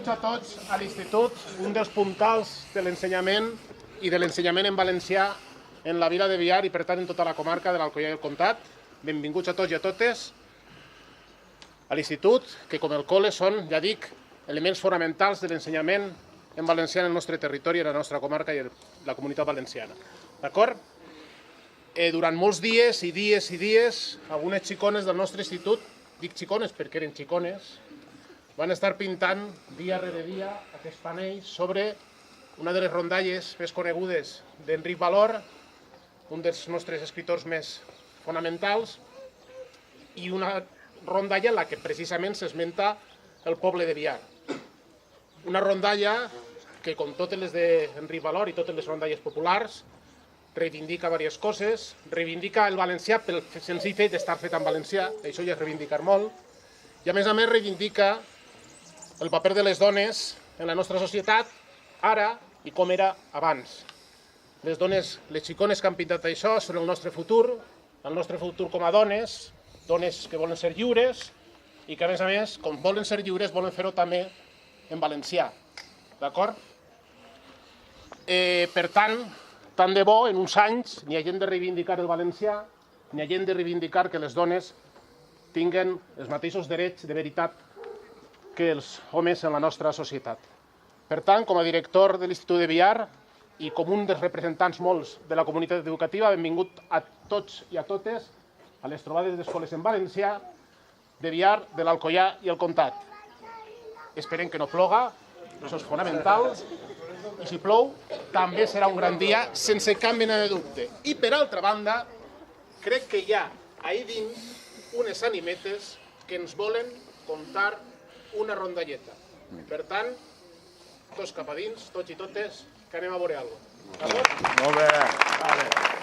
Benvinguts a tots a l'Institut, un dels puntals de l'ensenyament i de l'ensenyament en valencià en la vila de Biar i per tant en tota la comarca de l'Alcoià i el Comtat. Benvinguts a tots i a totes a l'Institut, que com el col·le són, ja dic, elements fonamentals de l'ensenyament en valencià en el nostre territori, en la nostra comarca i en la comunitat valenciana. D'acord? Durant molts dies i dies i dies, algunes xicones del nostre institut, dic xicones perquè eren xicones, van estar pintant dia rere dia aquests panells sobre una de les rondalles més conegudes d'Enric Valor, un dels nostres escriptors més fonamentals, i una rondalla en la que precisament s'esmenta el poble de Biar. Una rondalla que, com totes les d'Enric Valor i totes les rondalles populars, reivindica diverses coses, reivindica el valencià pel senzill fet d'estar fet en valencià, això ja és reivindicar molt, i a més reivindica el paper de les dones en la nostra societat, ara i com era abans. Les dones, les xicones que han pintat això, són el nostre futur com a dones, dones que volen ser lliures i que, a més, com volen ser lliures, volen fer-ho també en valencià. D'acord? Per tant de bo, en uns anys, ni hagin de reivindicar el valencià, ni hagin de reivindicar que les dones tinguen els mateixos drets de veritat que els homes en la nostra societat. Per tant, com a director de l'Institut de Biar i com un dels representants molts de la comunitat educativa, benvingut a tots i a totes a les trobades d'escoles en valencià de Biar, de l'Alcoià i el Comtat. Esperem que no ploga, això és fonamental, i si plou també serà un gran dia sense cap mena de dubte. I per altra banda, crec que hi ha ahí dins unes animetes que ens volen contar una rondalleta. Per tant, tots cap a dins, tots i totes, que anem a veure alguna cosa. Molt bé. Vale.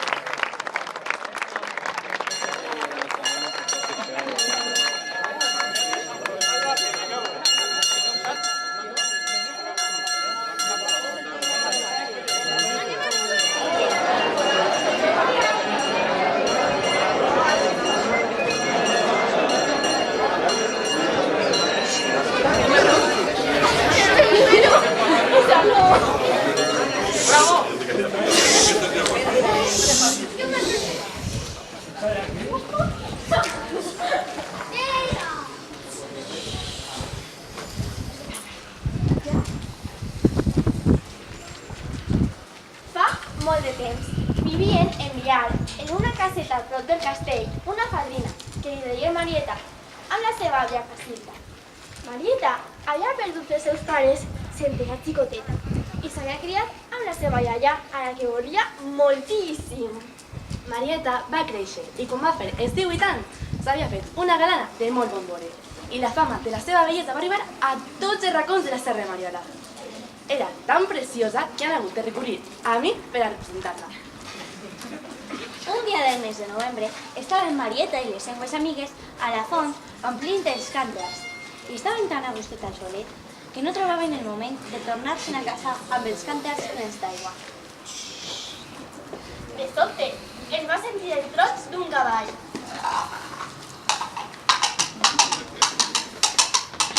Molt de temps. Vivien en Biar, en una caseta a prop del castell, una fadrina, que li deia Marieta, amb la seva àvia Casilda. Marieta havia perdut els seus pares sent una xicoteta i s'havia criat amb la seva iaia, a la que volia moltíssim. Marieta va créixer i quan va fer els 18 anys s'havia fet una galana de molt bon veure i la fama de la seva bellesa va arribar a tots els racons de la Serra de Mariola. Era tan preciosa que han hagut de recurrir a mi per a representar-la. Un dia del mes de novembre estaven Marieta i les seues amigues a la font omplint els càntirs i estaven tan a gustet al solet que no trobaven el moment de tornar-se'n a casa amb els càntirs plens d'aigua. De sobte, es va sentir el trot d'un cavall.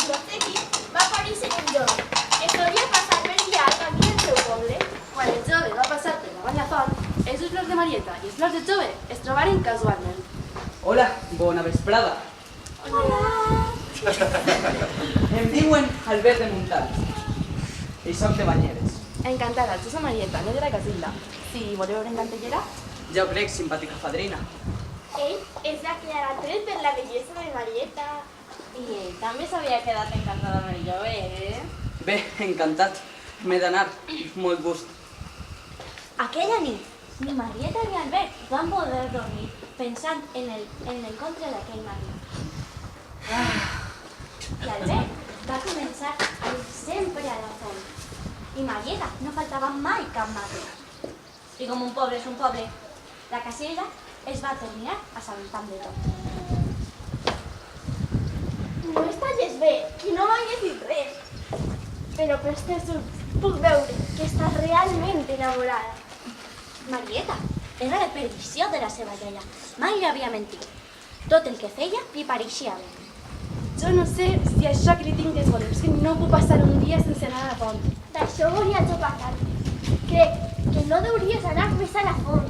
Tot seguit va aparèixer un jove que solia passar per Biar camí del seu poble. Quan el jove va passar per davant la font, els ulls flors de Marieta i els flors del jove es trobaren casualment. Hola, bona vesprada. Hola! Em diuen Albert de Montals i soc de Banyeres. Encantada, jo soc Marieta, no de la Casilda. Si voleu veure en cantellera? Ja ho crec, simpàtica fadrina. Ell es va quedar atret per la bellesa de Marieta. I ell també s'havia quedat encantada amb el jove, Bé, encantat. M'he d'anar. Molt gust. Aquella nit, ni Marieta ni Albert van poder dormir pensant en l'encontre d'aquell marit. I Albert va començar a ir sempre a la font. I Marieta no faltava mai cap matí. I com un poble és un poble, la Casilda es va terminar assabentant de tot. No estaries bé, que no m'hagués dit res. Però per els teus ulls puc veure que estàs realment enamorada. Marieta era la perdició de la seva iaia. Mai li havia mentit. Tot el que feia li pareixia bé. Jo no sé si això que li tinc desvolem, és que no puc passar un dia sense anar a la font. D'això volia jo parlar. Crec que no deuries anar més a la font,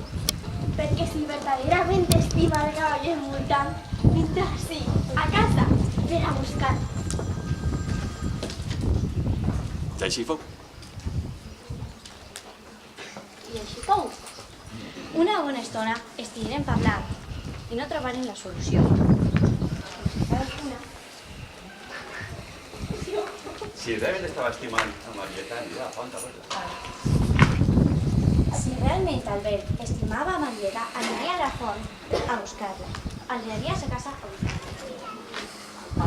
perquè si verdaderament t'estima el cavall envoltant, vindrà ací, a casa, per a buscar. I així fou. I així fou. Una bona estona estigueren parlant i no trobaren la solució. Si realment estava estimant a Marieta, anirà a la font a veure-la. Si realment Albert estimava a Marieta, aniria a la font a buscar-la. Aniria a sa casa a buscar-la.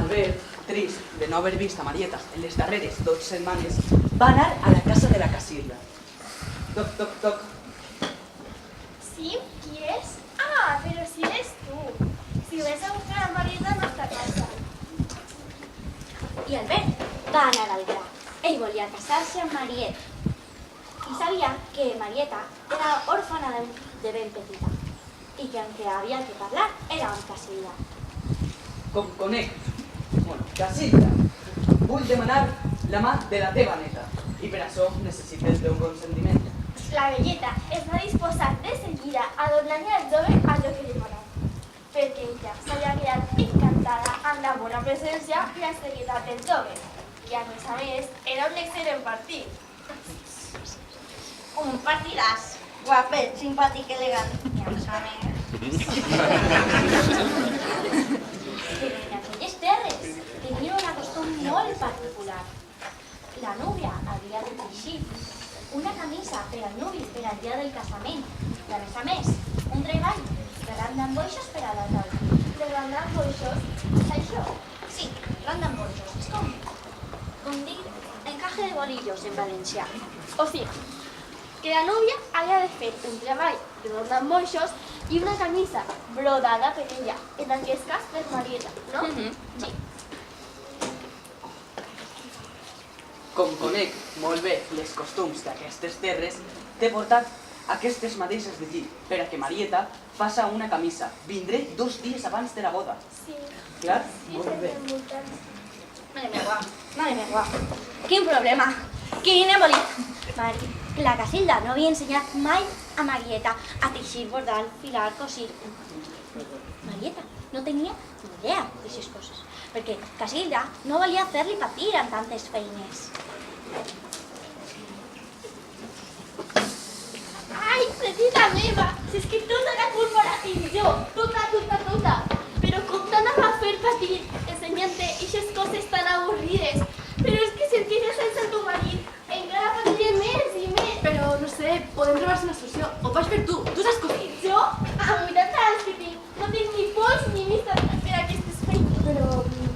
Albert, trist de no haver vist a Marieta en les darreres 2 setmanes, va anar a la casa de la Casilda. Toc, toc, toc. Sí? Qui és? Ah, però si eres tu. Si ves a buscar a Marieta no està a casa. I Albert va anar al gra. Ell volia casar-se amb Marieta. I sabia que Marieta era òrfana de ben petita i que amb qui havia que parlar era amb Casilda. Com conec. Bueno, Casilda, vull demanar la mà de la teva neta i per això necessito el teu consentiment. La velleta es va disposar de seguida a donar-li al jove allò que demanava, perquè ella s'havia quedat encantada amb la bona presència i la seguretat del jove, que a més era un excel·lent partit. Un partidàs, guapet, simpàtic, elegant i a més. Però en aquelles terres tenia una costum molt particular. La núvia havia de teixir una camisa per al nuvi per al dia del casament i a més, un treball regant d'amboixos per a la taula. Regant d'amboixos? Això? Sí, regant d'amboixos. És com dir encaje de bolillos en valencià. O sigui, que la núvia havia de fer un treball regant d'amboixos i una camisa brodada per ella, en aquest cas per Marieta, no? Sí. Com conec molt bé les costums d'aquestes terres, t'he portat aquestes mateixes d'allí, per a que Marieta faça una camisa. Vindré 2 dies abans de la boda. Sí. Clar? Sí, Molt bé. Madre meva, quin problema, quin embolic. La Casilda no havia ensenyat mai a Marieta a teixir, bordar, filar, cosir. Marieta no tenia ni idea d'aixes coses, perquè Casilda no volia fer-li patir amb tantes feines. Ai, petita meva, si és que tota la culpa la tinc jo, tota. Però com t'anava a fer patir ensenyant-te aquestes coses tan avorrides? Però és que sentir-se sense el teu marit encara patiré més i més. Però, no sé, podem trobar-se una solució. Ho vaig fer tu saps cosir. Jo, amb 80 anys que tinc, no tinc ni pols ni vista per aquestes feines. Però,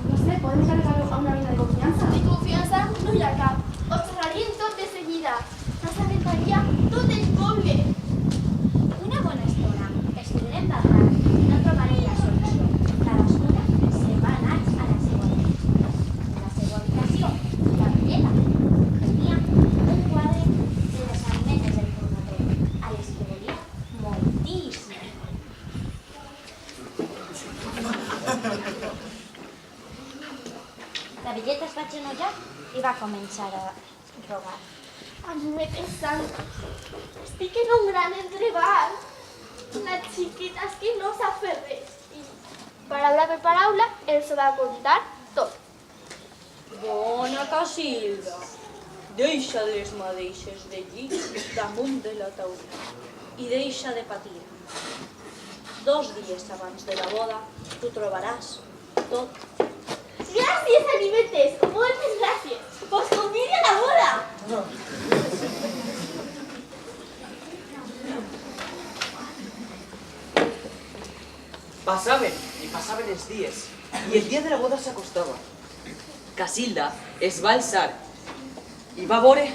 no sé, podem encarregar-ho a una amiga de confiança. De confiança no hi ha cap. Ho xerrarien tot de seguida. S'assabentaria tot el poble. Una bona estona, estiguem parlant i no trobaré la solució. Cadascuna se'n va anar a la seva habitació. En la seva habitació, la Marieta tenia un quadre de les alimetes del formatori, a les que volia moltíssim. La velleta es va genollar i va començar a rogar. Amigueta santa, estic en un gran entreball. La xiquita és que no sap fer res. I paraula per paraula els ho va contar tot. Bona Casilda, deixa les madeixes de llit damunt de la taula i deixa de patir. 2 dies abans de la boda t'ho trobaràs tot. Gràcies, animetes, moltes gràcies. Pues convidi a la boda. Passaven els dies i el dia de la boda s'acostava. Casilda es va alçar i va veure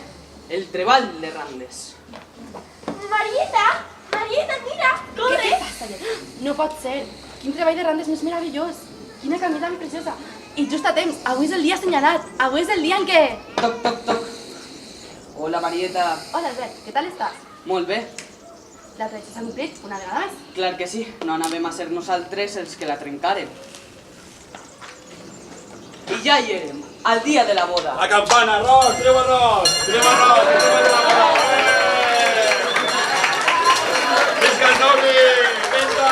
el treball de Randes. Marieta, mira, corre. Què passa? No pot ser. Quin treball de randes més meravellós. Quina camisa més preciosa. I just a temps, avui és el dia assenyalat. Avui és el dia en què... Toc, toc, toc. Hola, Marieta. Hola, Albert, què tal estàs? Molt bé. La tradició s'ha complit una vegada més. Clar que sí, no anàvem a ser nosaltres els que la trencàrem. I ja hi érem, al dia de la boda. La campana, arròs, tireu arròs, tireu arròs, tireu arròs. Visca el novi, vinga!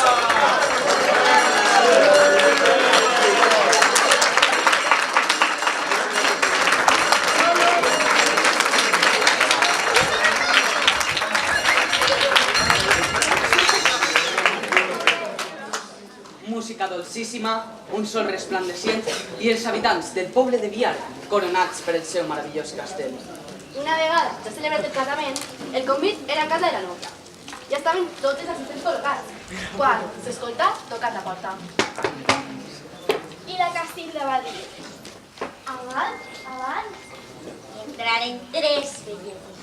Música dolcíssima, un sol resplandecient i els habitants del poble de Biar coronats per el seu meravellós castell. Una vegada ja celebrat el casament, el convit era a casa de la nòvia. Ja estaven tots els assistents col·locats, quan s'escolta tocar la porta. I la Casilda va dir: abans, Entraren 3 velletes,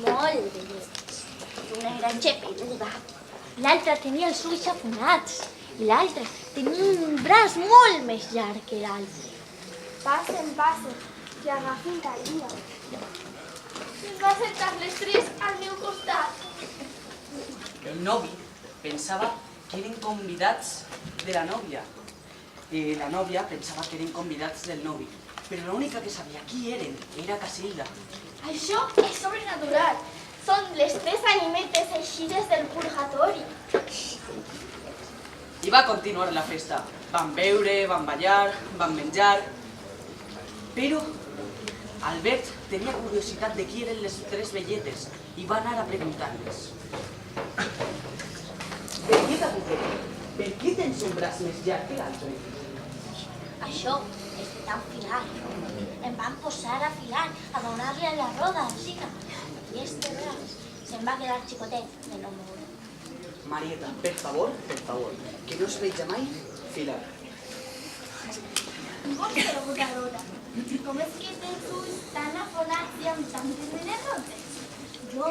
molt velletes. Una era geperuda, l'altra tenia els ulls afonats i l'altra tenia un braç molt més llarg que l'altre. passen, que agafin la guia. Es va sentar les 3 al meu costat. El novi pensava que eren convidats de la nòvia. I la nòvia pensava que eren convidats del novi. Però l'única que sabia qui eren era Casilda. Això és sobrenatural. Són les 3 animetes eixides del purgatori. I va continuar la festa. Van beure, van ballar, van menjar. Però Albert tenia curiositat de qui eren les 3 velletes i va anar a preguntar-les. Velleta Buquet, per què tens un braç més llarg que l'altre? Això és de tan filar. Em van posar a filar, a donar-li la roda al ciga. I este braç se'm va quedar xicotet de no moure. Marieta, per favor, que no es veja mai filar. Vols ser botadora? Com és que tens ulls tan afonats i amb tantes mineroses? Jo,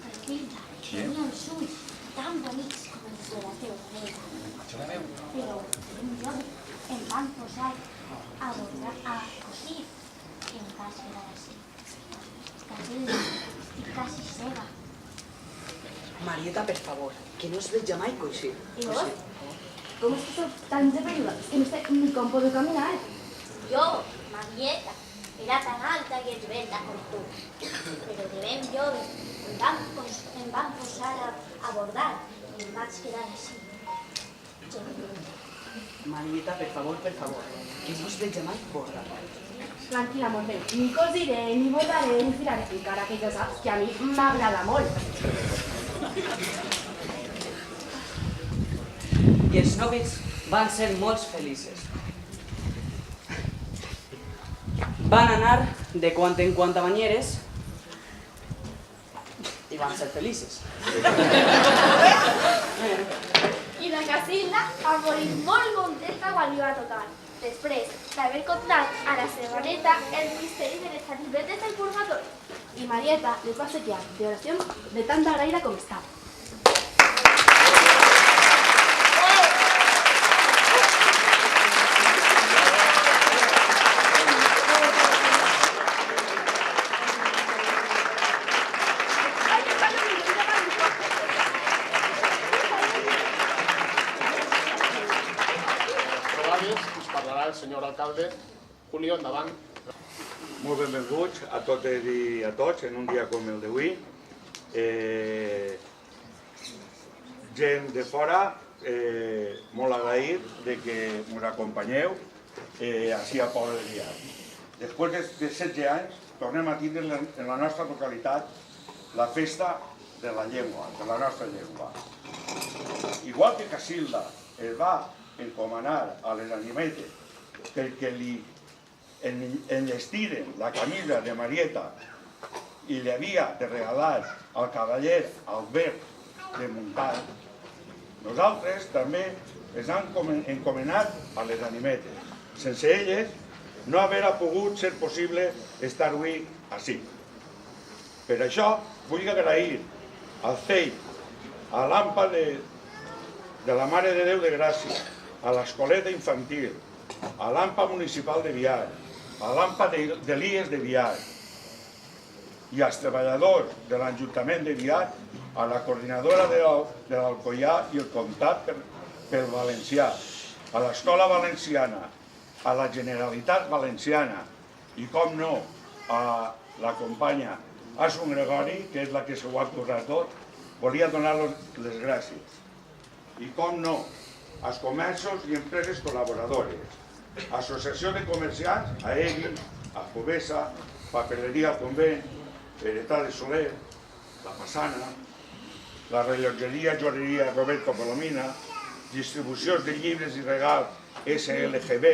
Casilda, tenia els ulls tan bonics com els de la teva nena. Però un lloc em van posar a bordar, a cosir, i em vas quedar així. Casilda, estic quasi cega. Marieta, per favor, que no es veja mai coixir. I vos? Com és que sou tan geperuda? És que no sé ni com podeu caminar. Jo, Marieta, era tan alta i esbelta com tu. Però de ben jove em van posar a bordar i em vaig quedar així. Marieta, per favor, que no es veja mai bordar. Tranquil·la, molt bé. Ni cosiré, ni bordaré, ni filaré, encara que ja saps que a mi m'agrada molt. I els nòvids van ser molt feliços. Van anar de quan en quant a banyeres i van ser feliços. I la Casilda va morir molt contenta quan li va tocar. Després d'haver contat a la seva neta el misteri de les animetes del purgatori. I Marieta les va sequiar d'oracions de tanta agraïda com estava. Us parlarà el senyor alcalde. Julio, endavant. Molt benvinguts a totes i a tots en un dia com el d'avui. Gent de fora, molt agraït de que ens acompanyeu així a Poble de Biar. Després de 16 anys tornem a tindre en la nostra localitat la festa de la llengua, de la nostra llengua. Igual que Casilda es va encomanar a les animetes perquè li enllestiren la camisa de Marieta i li havia de regalar al cavaller Albert de Montal, nosaltres també ens hem encomanat a les animetes. Sense elles no hauria pogut ser possible estar avui així. Per això vull agrair al CEI, a l'AMPA de la Mare de Déu de Gràcia, a l'escoleta infantil, a l'AMPA municipal de Biar, a l'AMPA de l'IES de Biar i als treballadors de l'Ajuntament de Biar, a la coordinadora de l'Alcoià i el Comtat pel Valencià, a l'Escola Valenciana, a la Generalitat Valenciana i, com no, a la companya Asun Gregori, que és la que s'ho ha currat tot, volia donar-los les gràcies. I, com no, als comerços i empreses col·laboradores, Associació de Comerciants, AEGI, Alcobesa, Papeleria al Convent, Heretà de Soler, La Massana, la rellotgeria Joieria Roberto Colomina, distribucions de llibres i regals SLGB,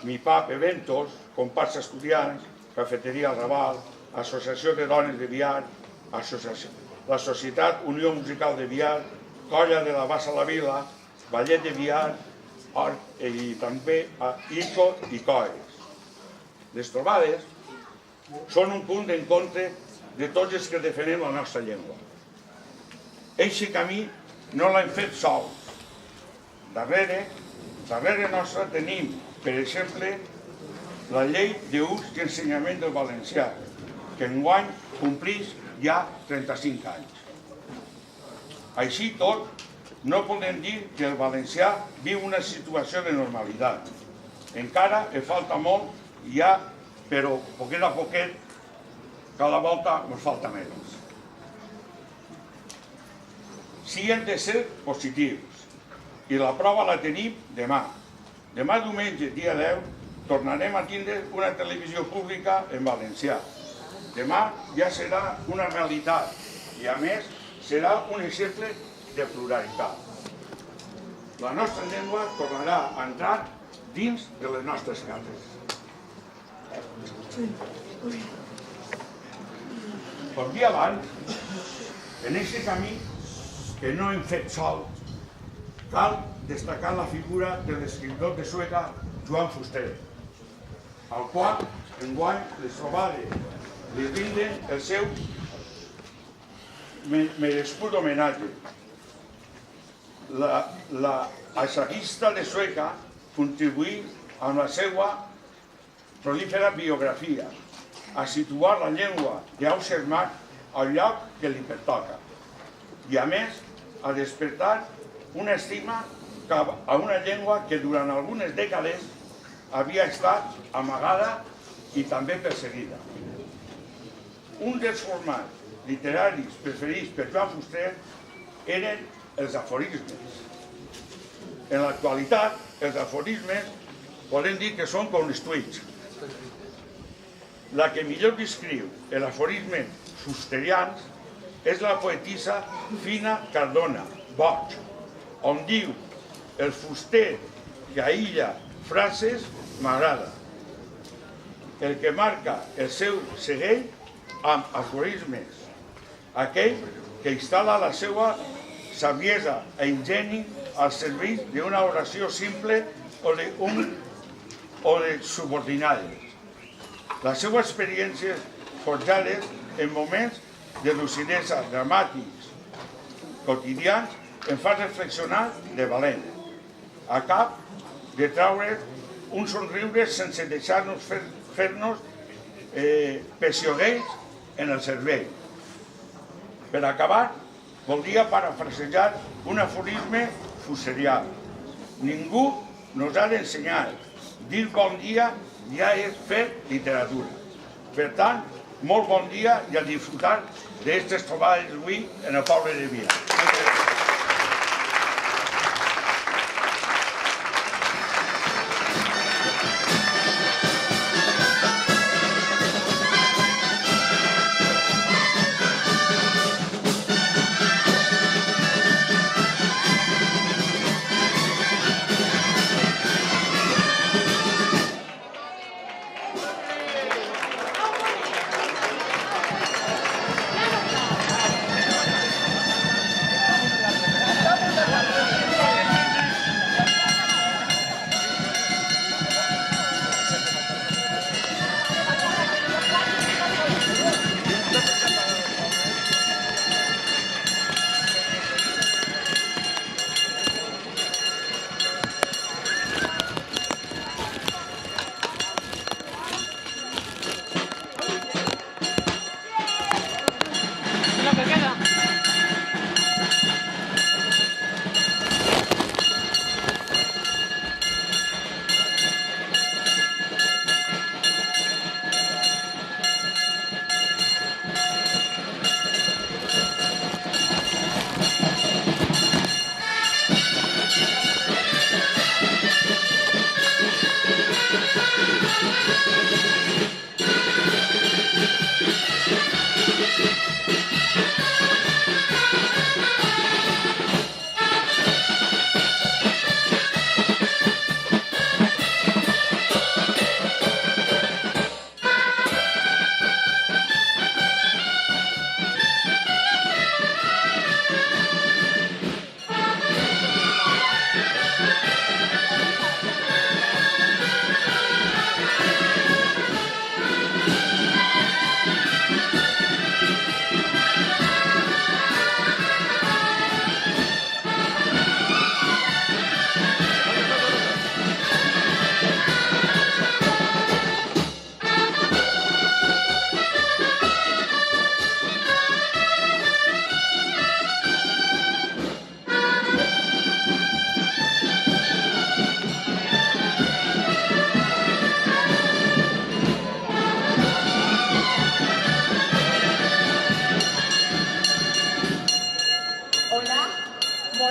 MIPAP Eventos, Comparsa Estudiants, Cafeteria al Raval, Associació de Dones de Biar, la Societat Unió Musical de Biar, Colla de la Bassa la Vila, Ballet de Biar i també ICO i COES. Les trobades són un punt d'encontre de tots els que defenem la nostra llengua. Eixe camí no l'hem fet sols. Darrere nostra tenim, per exemple, la Llei d'Ús i Ensenyament del Valencià, que enguany complix ja 35 anys. Així tot, no podem dir que el valencià viu una situació de normalitat. Encara falta molt, ja, però poquet a poquet, cada volta ens falta menys. Sí, hem de ser positius, i la prova la tenim demà. Demà diumenge, dia 10, tornarem a tindre una televisió pública en valencià. Demà ja serà una realitat i, a més, serà un exemple de pluralitat. La nostra llengua tornarà a entrar dins de les nostres cases. Com dia abans, en aquest camí que no hem fet sol, cal destacar la figura de l'escriptor de Sueca Joan Fuster, al qual enguany les trobades li rinden el seu merescut homenatge. L'assagista de Sueca contribuí amb la seva prolífera biografia a situar la llengua d'Auxermarc al lloc que li pertoca i, a més, a despertar una estima cap a una llengua que durant algunes dècades havia estat amagada i també perseguida. Un dels formats literaris preferits per Joan Fuster eren els aforismes. En l'actualitat, els aforismes podem dir que són com els tuits. La que millor descriu l'aforisme fusterians és la poetissa Fina Cardona, Boig, on diu: el fuster que aïlla frases m'agrada. El que marca el seu segell amb aforismes, aquell que instal·la la seva saviesa i ingeni al servei d'una oració simple o de subordinades. Les seues experiències forjades en moments de lucidesa dramàtics quotidians em fan reflexionar de valent, a cap de traure un somriure sense deixar-nos fer-nos pessioguells en el cervell. Per acabar, voldria parafrasejar un aforisme fusterià. Ningú nos ha d'ensenyar. Dir bon dia ja és fer literatura. Per tant, molt bon dia i a disfrutar d'aquestes trobades avui en el poble de Biar.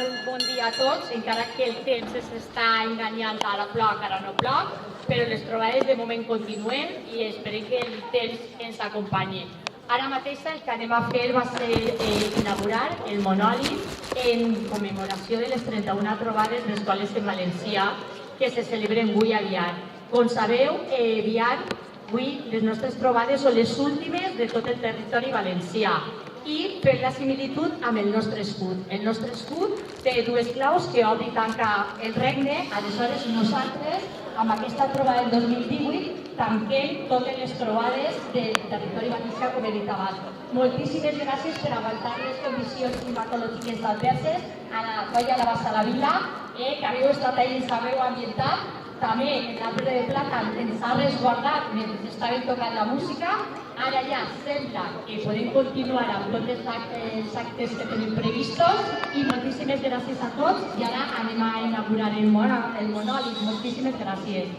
Molt bon dia a tots, encara que el temps s'està enganyant a la plog, ara no plog, però les trobades de moment continuen i esperem que el temps ens acompanyi. Ara mateix el que anem a fer va ser inaugurar el monòlit en commemoració de les 31 trobades d'escoles en valencià que se celebren avui a Biar. Com sabeu, Biar, avui les nostres trobades són les últimes de tot el territori valencià i per la similitud amb el nostre escut. El nostre escut té dues claus que obre i tanca el regne, aleshores nosaltres amb aquesta trobada del 2018 tanquem totes les trobades del territori valencià, com he dit abans. Moltíssimes gràcies per aguantar les condicions climatològiques adverses a la colla de la Bassa de la Vila, que haveu estat ahí i ens haveu ambientat. També l'arbre de plàtan ens ha resguardat mentre estàvem tocant la música. Ara ja sembla que podem continuar amb tots els actes que tenim previstos i moltíssimes gràcies a tots i ara anem a inaugurar el monòlit. Moltíssimes gràcies.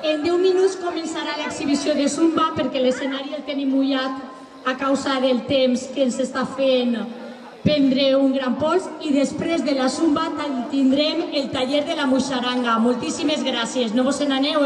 En 10 minuts començarà l'exhibició de Zumba perquè l'escenari el tenim mullat a causa del temps que ens està fent prendre un gran pols i després de la Zumba tindrem el taller de la Muixaranga. Moltíssimes gràcies. No vos n'aneu,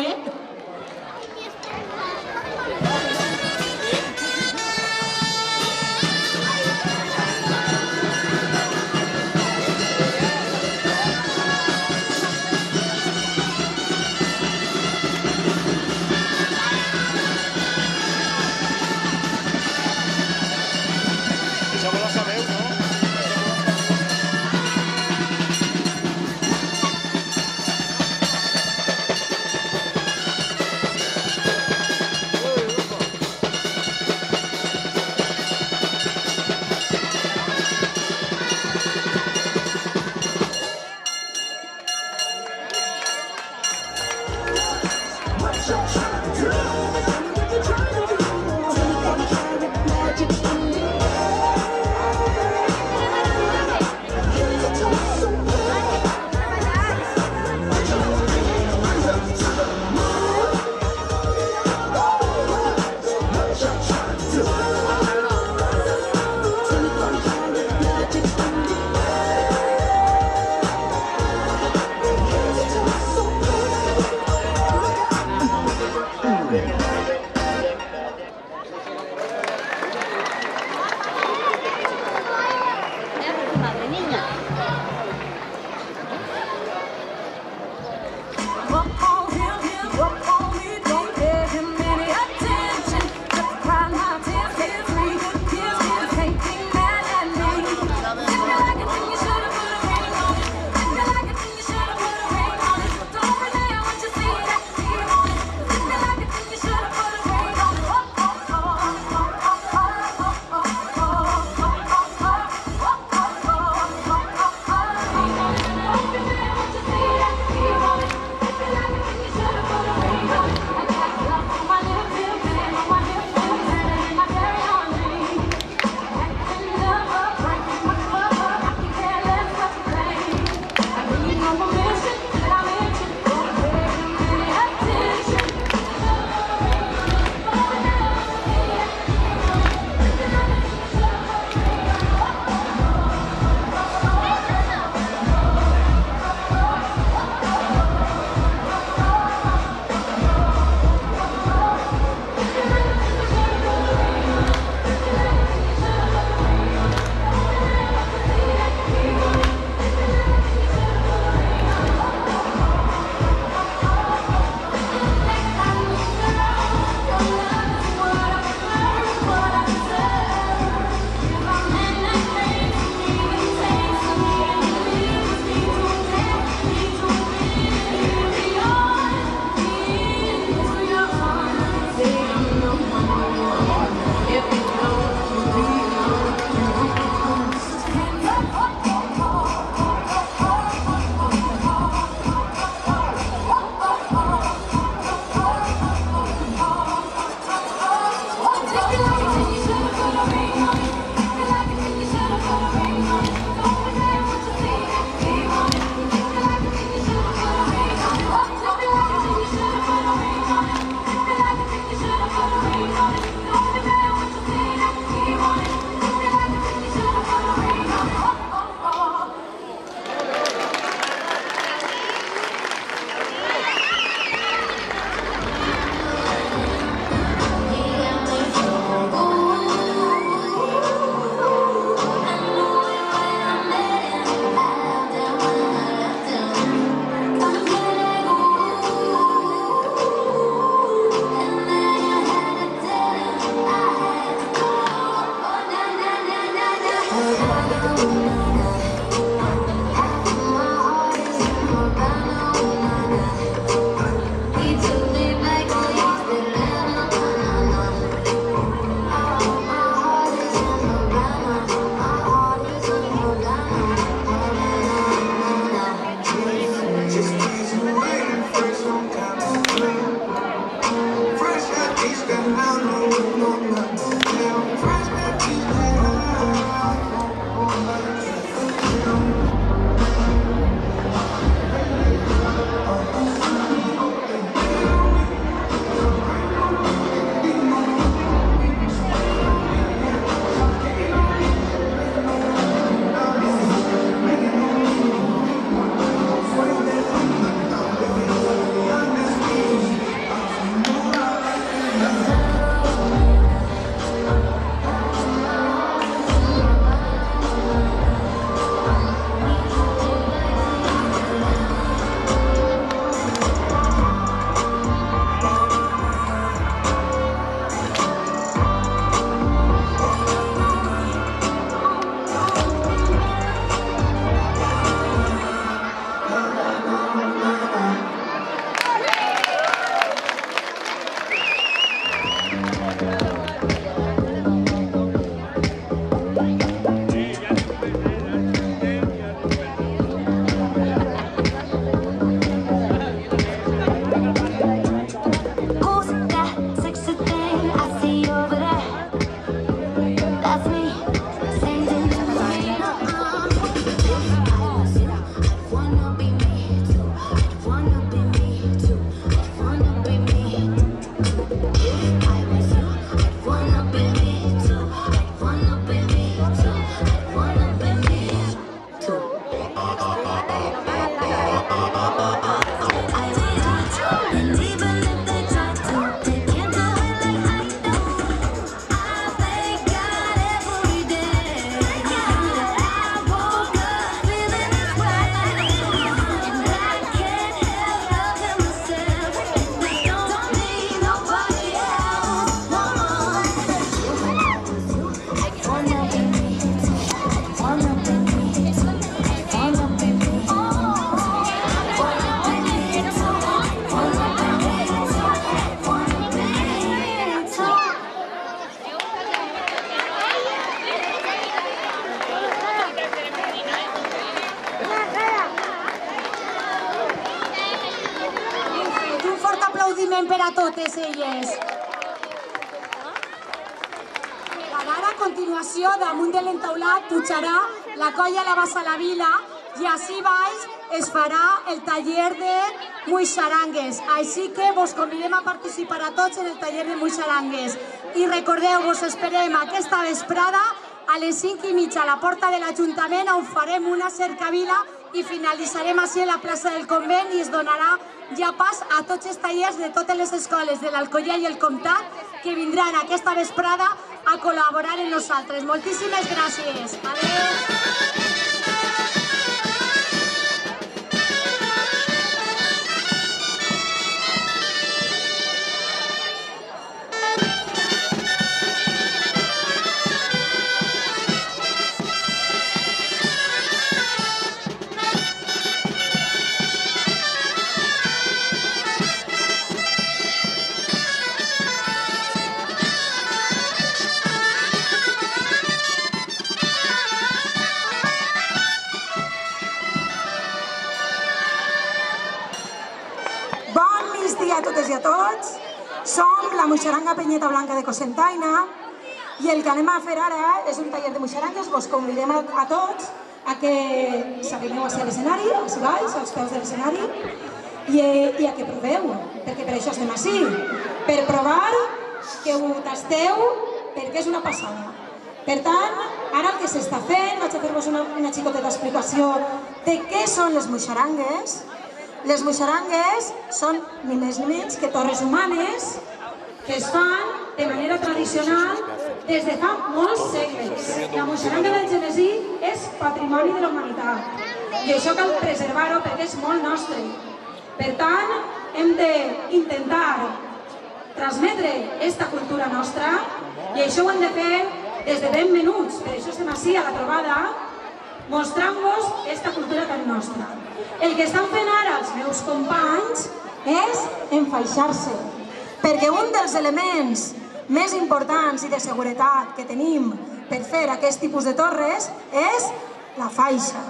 per a totes elles. Ara, a continuació, damunt de l'entaulat pujarà la colla La Bassa la Vila i així baix es farà el taller de Muixarangues. Així que vos convidem a participar a tots en el taller de Muixarangues. I recordeu, vos esperem aquesta vesprada a les 5:30 a la porta de l'Ajuntament, on farem una cercavila i finalitzarem així a la plaça del Convent i es donarà ja pas a tots els tallers de totes les escoles de l'Alcoià i el Comtat que vindran aquesta vesprada a col·laborar amb nosaltres. Moltíssimes gràcies. Adéu. A totes i a tots, som la Muixaranga Penyeta Blanca de Cocentaina i el que anem a fer ara és un taller de muixarangues. Vos convidem a tots a que s'arrimeu a l'escenari, a baix, als peus de l'escenari i a que proveu, perquè per això estem ací, per provar, que ho tasteu, perquè és una passada. Per tant, ara el que s'està fent, vaig a fer-vos una xicoteta explicació de què són les muixarangues. Les muixarangues són ni més ni menys que torres humanes que es fan de manera tradicional des de fa molts segles. La muixaranga del Genesí és patrimoni de la humanitat i això cal preservar-ho perquè és molt nostre. Per tant, hem d'intentar transmetre aquesta cultura nostra i això ho hem de fer des de ben menuts. Per això estem ací a la trobada mostrant-vos aquesta cultura tan nostra. El que estan fent ara els meus companys és enfaixar-se, perquè un dels elements més importants i de seguretat que tenim per fer aquest tipus de torres és la faixa.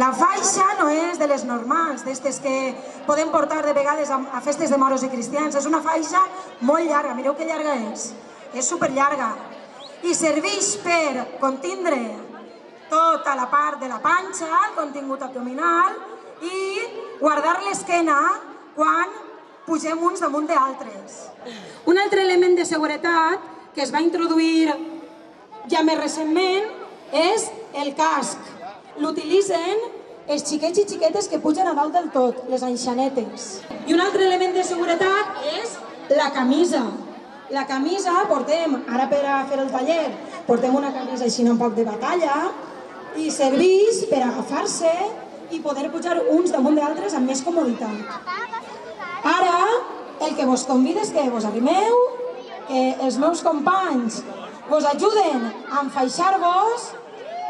La faixa no és de les normals, d'aquestes que podem portar de vegades a festes de moros i cristians. És una faixa molt llarga, mireu que llarga és superllarga. I serveix per contindre tota la part de la panxa, el contingut abdominal, i guardar l'esquena quan pugem uns damunt d'altres. Un altre element de seguretat que es va introduir ja més recentment és el casc. L'utilitzen els xiquets i xiquetes que pugen a dalt del tot, les enxanetes. I un altre element de seguretat és la camisa. La camisa, portem, ara per a fer el taller, portem una camisa així un poc de batalla, i serveix per agafar-se i poder pujar uns damunt d'altres amb més comoditat. Ara, el que vos convido és que vos arrimeu, que els meus companys vos ajuden a enfaixar-vos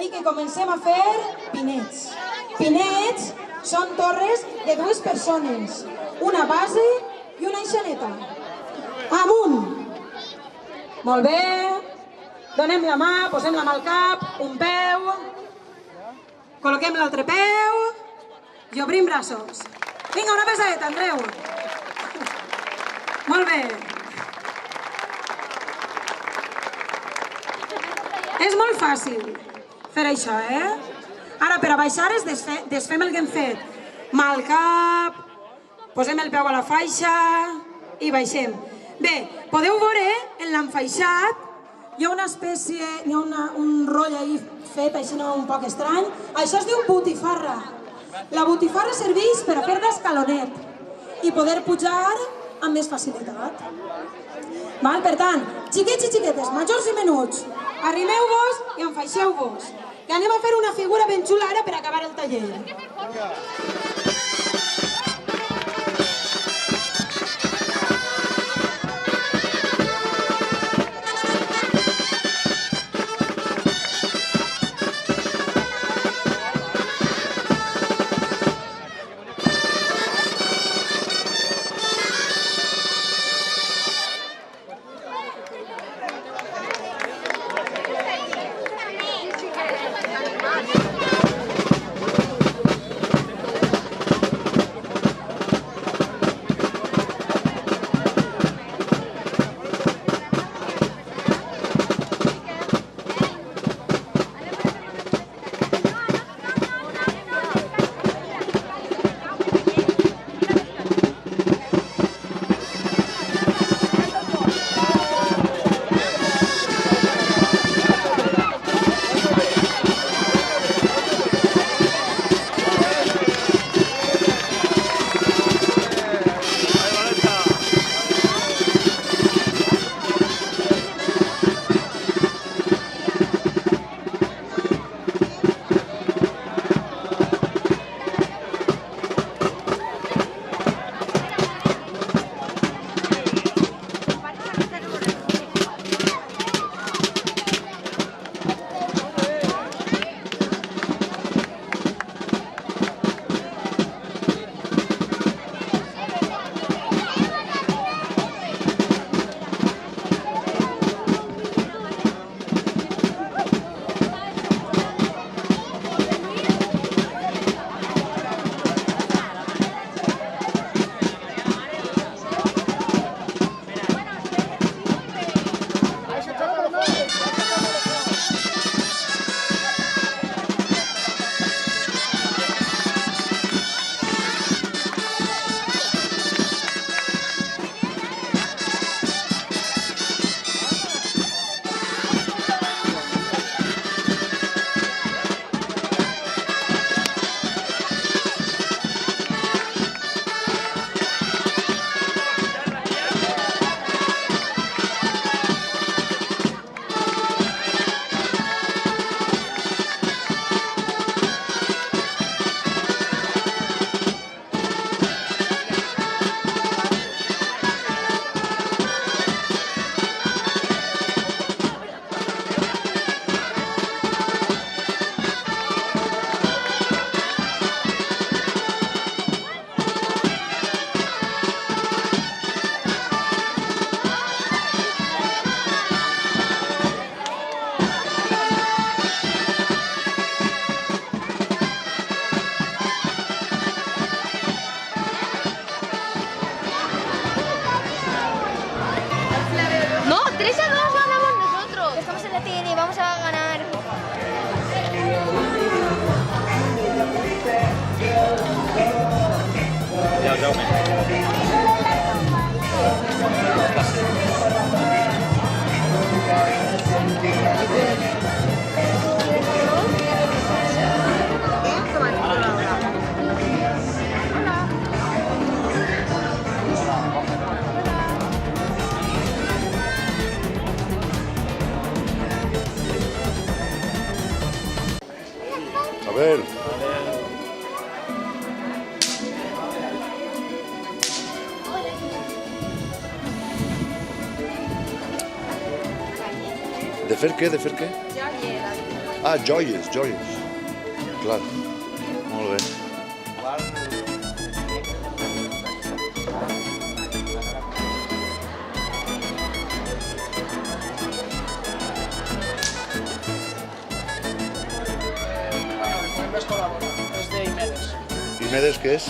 i que comencem a fer pinets. Pinets són torres de 2 persones, una base i una enxaneta. Amunt! Molt bé, donem la mà, posem la mà al cap, un peu, col·loquem l'altre peu i obrim braços. Vinga, una pesadeta, Andreu. Molt bé. És molt fàcil fer això, Ara, per a baixar, desfem el que hem fet. Mà al cap, posem el peu a la faixa i baixem. Bé, podeu veure, en l'enfaixat, hi ha una espècie, hi ha un roll ahí fet així un poc estrany. Això es diu botifarra. La botifarra serveix per a fer d'escalonet i poder pujar amb més facilitat. Per tant, xiquets i xiquetes, majors i menuts, arrimeu-vos i enfaixeu-vos, que anem a fer una figura ben xula ara per acabar el taller. ver. De fer què? De fer què? Ah, joies. Clar. Molt bé. ¿Imedes qué es?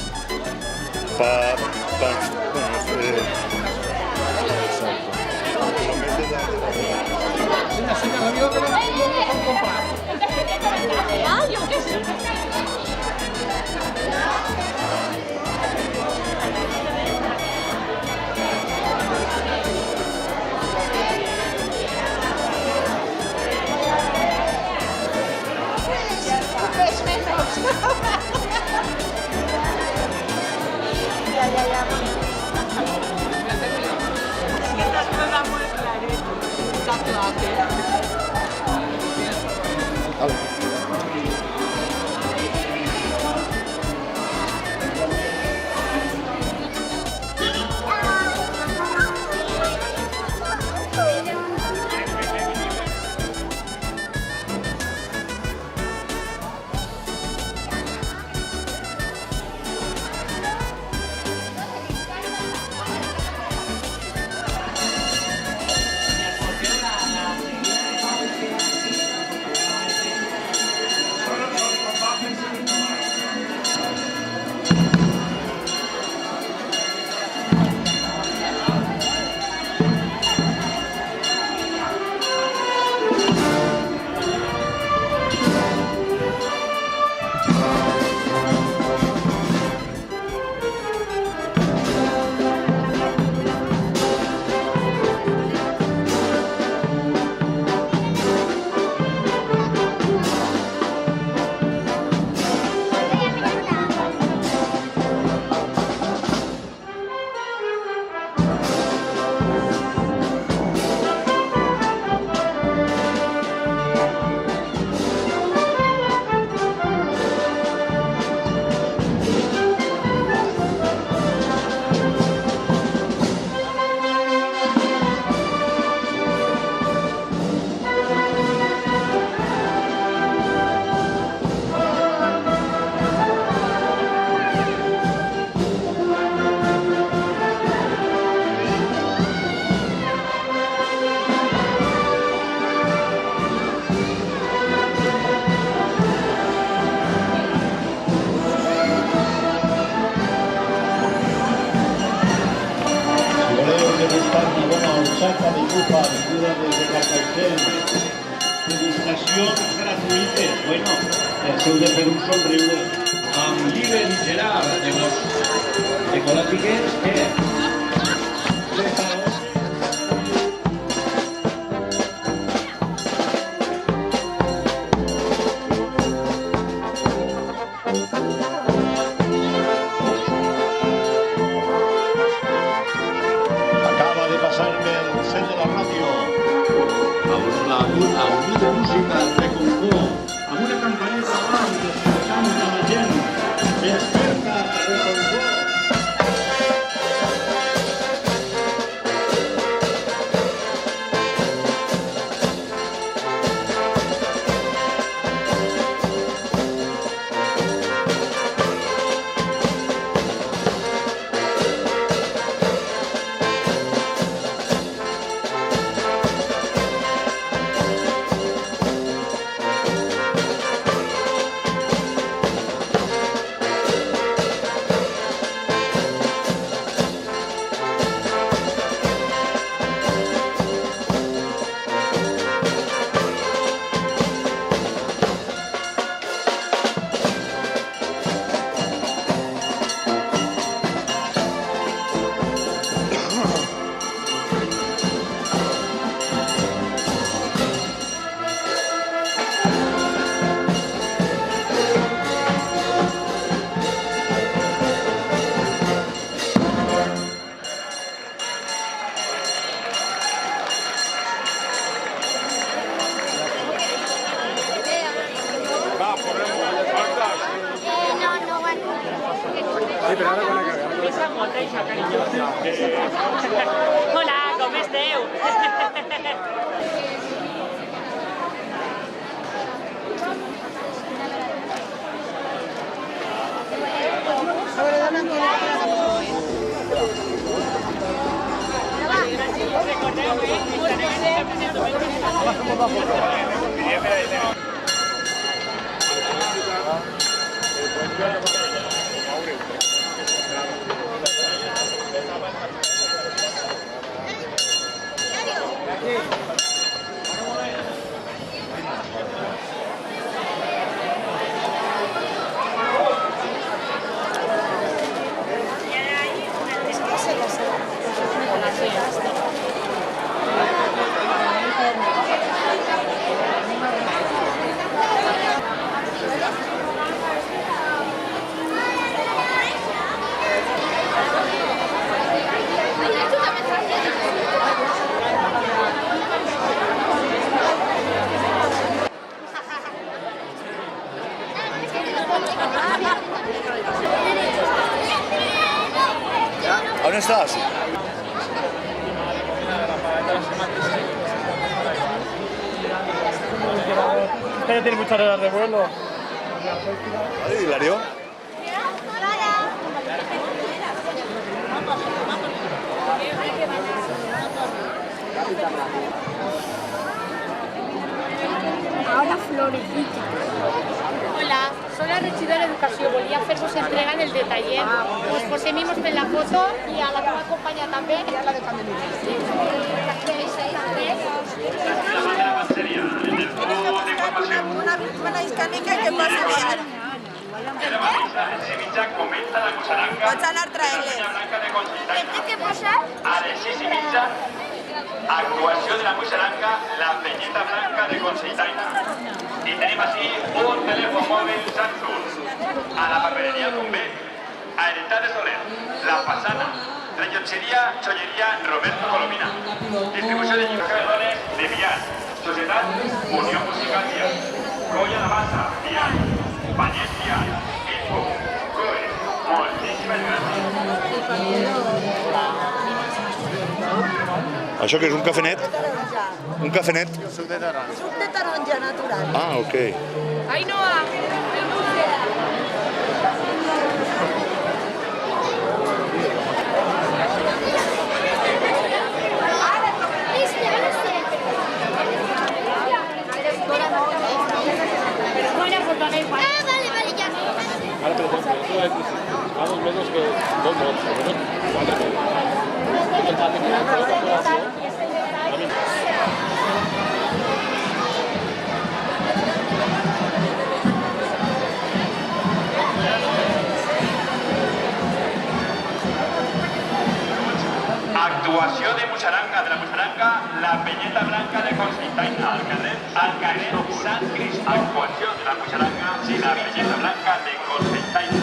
Heu de fer un somriure amb l'Iber i Gerard de los ecològiques que acaba de passar-me el cel de la ràdio amb la unida música de Concó amb una campaneta abans despertant a la gent desperta de Concó. Pesa molt, això, carinyo. Hola, com esteu? On estàs? Usted tiene muchas horas de vuelo. ¿Vale, Hilario? Ahora Florecita. Hola, soy la regidora d'Educació. Volia fer-vos entrega del detallet. Us posem per la foto i a la teva companya també. I a la de pandèmia. Una hiscànica que passa bien. Pots anar traient-les. Què passa? A les 6:30, actuació de la Muixeranca, la Peñeta Blanca de Conceitaina. Y tenemos así un teléfono móvil Samsung, a la papelería Convent, a Heredad de Soler, La Pasana, Rellotxería, Chollería Roberto Colomina, distribución de Chicocabelones de Villar, Sociedad Unión Musical Villar, Colla la Masa, Villar, Pañet Villar, Info, COE, moltíssimes gràcies. Això què és, un cafenet? Un cafenet? Suc de taronja natural. Ah, ok. Ainhoa! Vale, ya. Ahora, por ejemplo, esto de a 2 metros que 2 metros, por lo menos 4 metros. Y el parque que me coloca por así, también. Actuació de Muixeranca, la Peñeta Blanca de Conceitaina, al carrer Sant Crist. Actuació de la Muixeranca, la Peñeta Blanca de Conceitaina.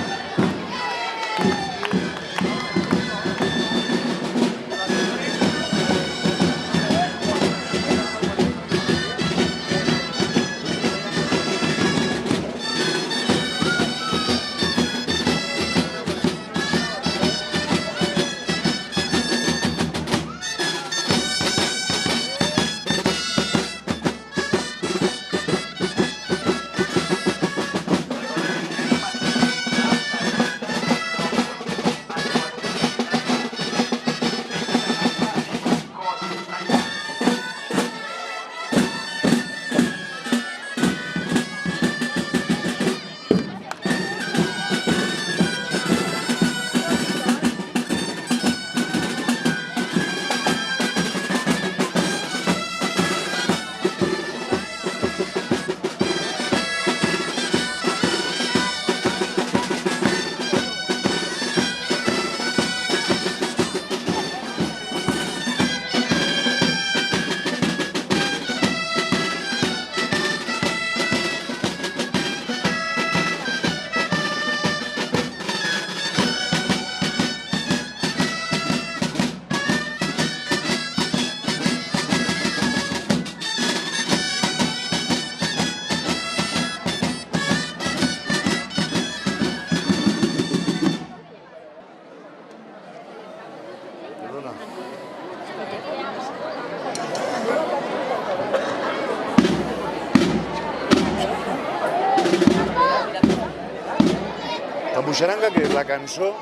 La Muixeranga, que és la cançó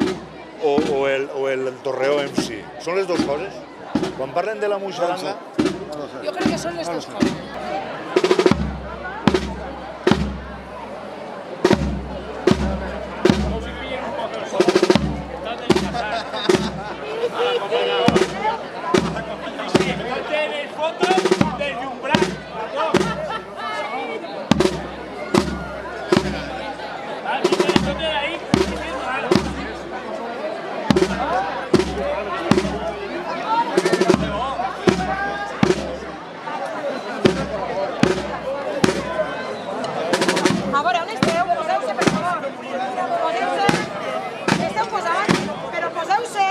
o el torreó en si? Són les dues coses? Quan parlen de la Muixeranga... Jo crec que són les dues coses. A veure, on esteu? Poseu-se, per favor. Poseu-se. Esteu posats, però poseu-se.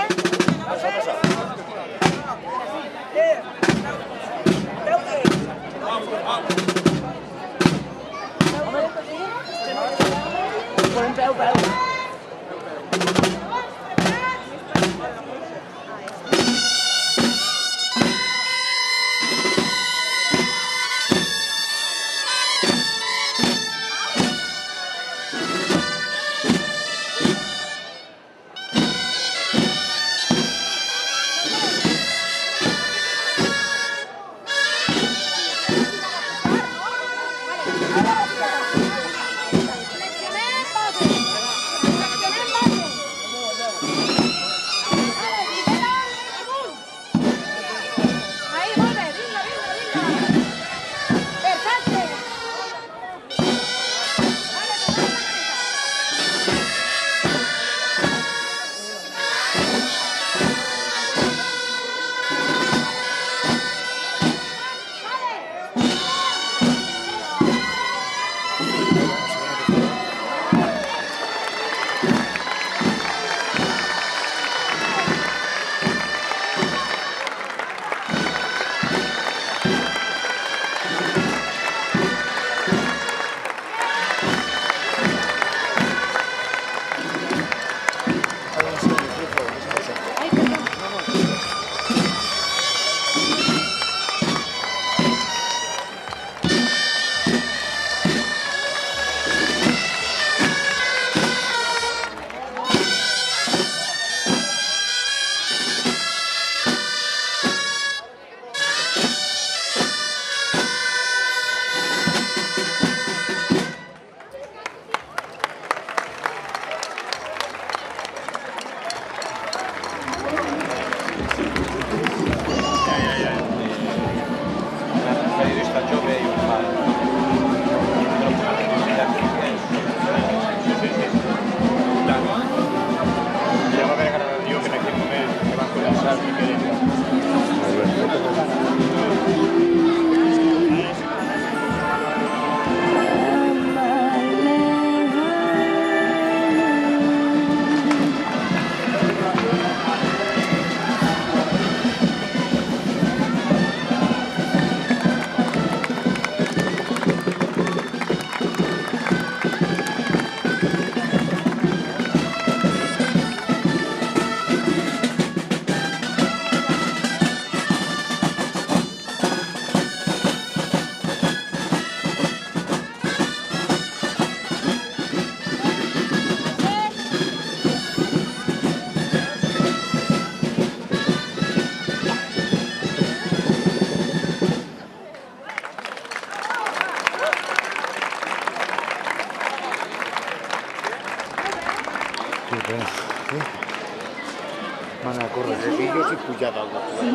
M'han a córrer, que jo estic pujat al Sí,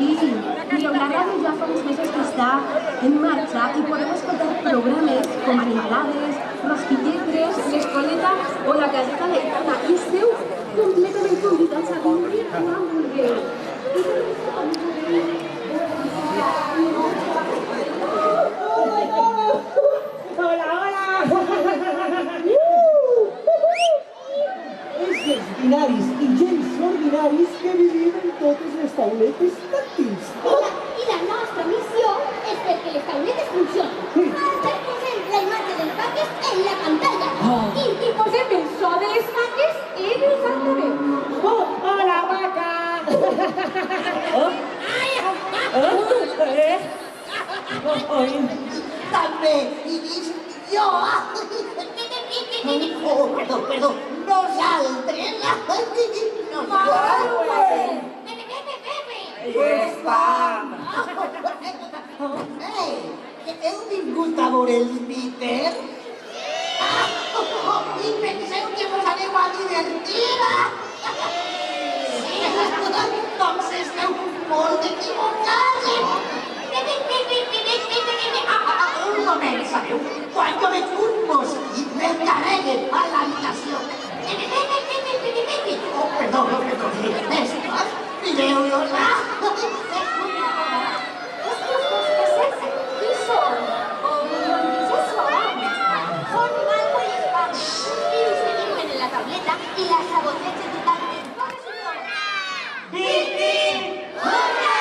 mireu, la ràdio ja fa uns mesos que està en marxa i podem escoltar programes com Animalades, Rosquilletres, l'Escoleta o la Caseta Leitana i esteu completament convidats a vindre quan vulgueu. Hola, hola! Els gens binaris i gens ordinaris que vivim en totes les tauletes tàctils. I la nostra missió és perquè les tauletes funcionen. Per posem la imatge dels vaques en la pantalla. I posem el so de les vaques en els altaveus. Oh, hola, vaca! També hi visc jo. Oh, perdó, nosaltres. Ei, que heu vingut a veure el Peter? I penseu que vos aneu a divertir? Doncs esteu molt equivocats. Un moment, sabeu? Quan jo veig un mosquit, me'l carreguen a l'habitació. Oh, perdó. Estos, mireu-los-la. Qui són? Són Malvo i Sparks. Ells que diuen en la tauleta i la saboteig de total. Peter! Hurra!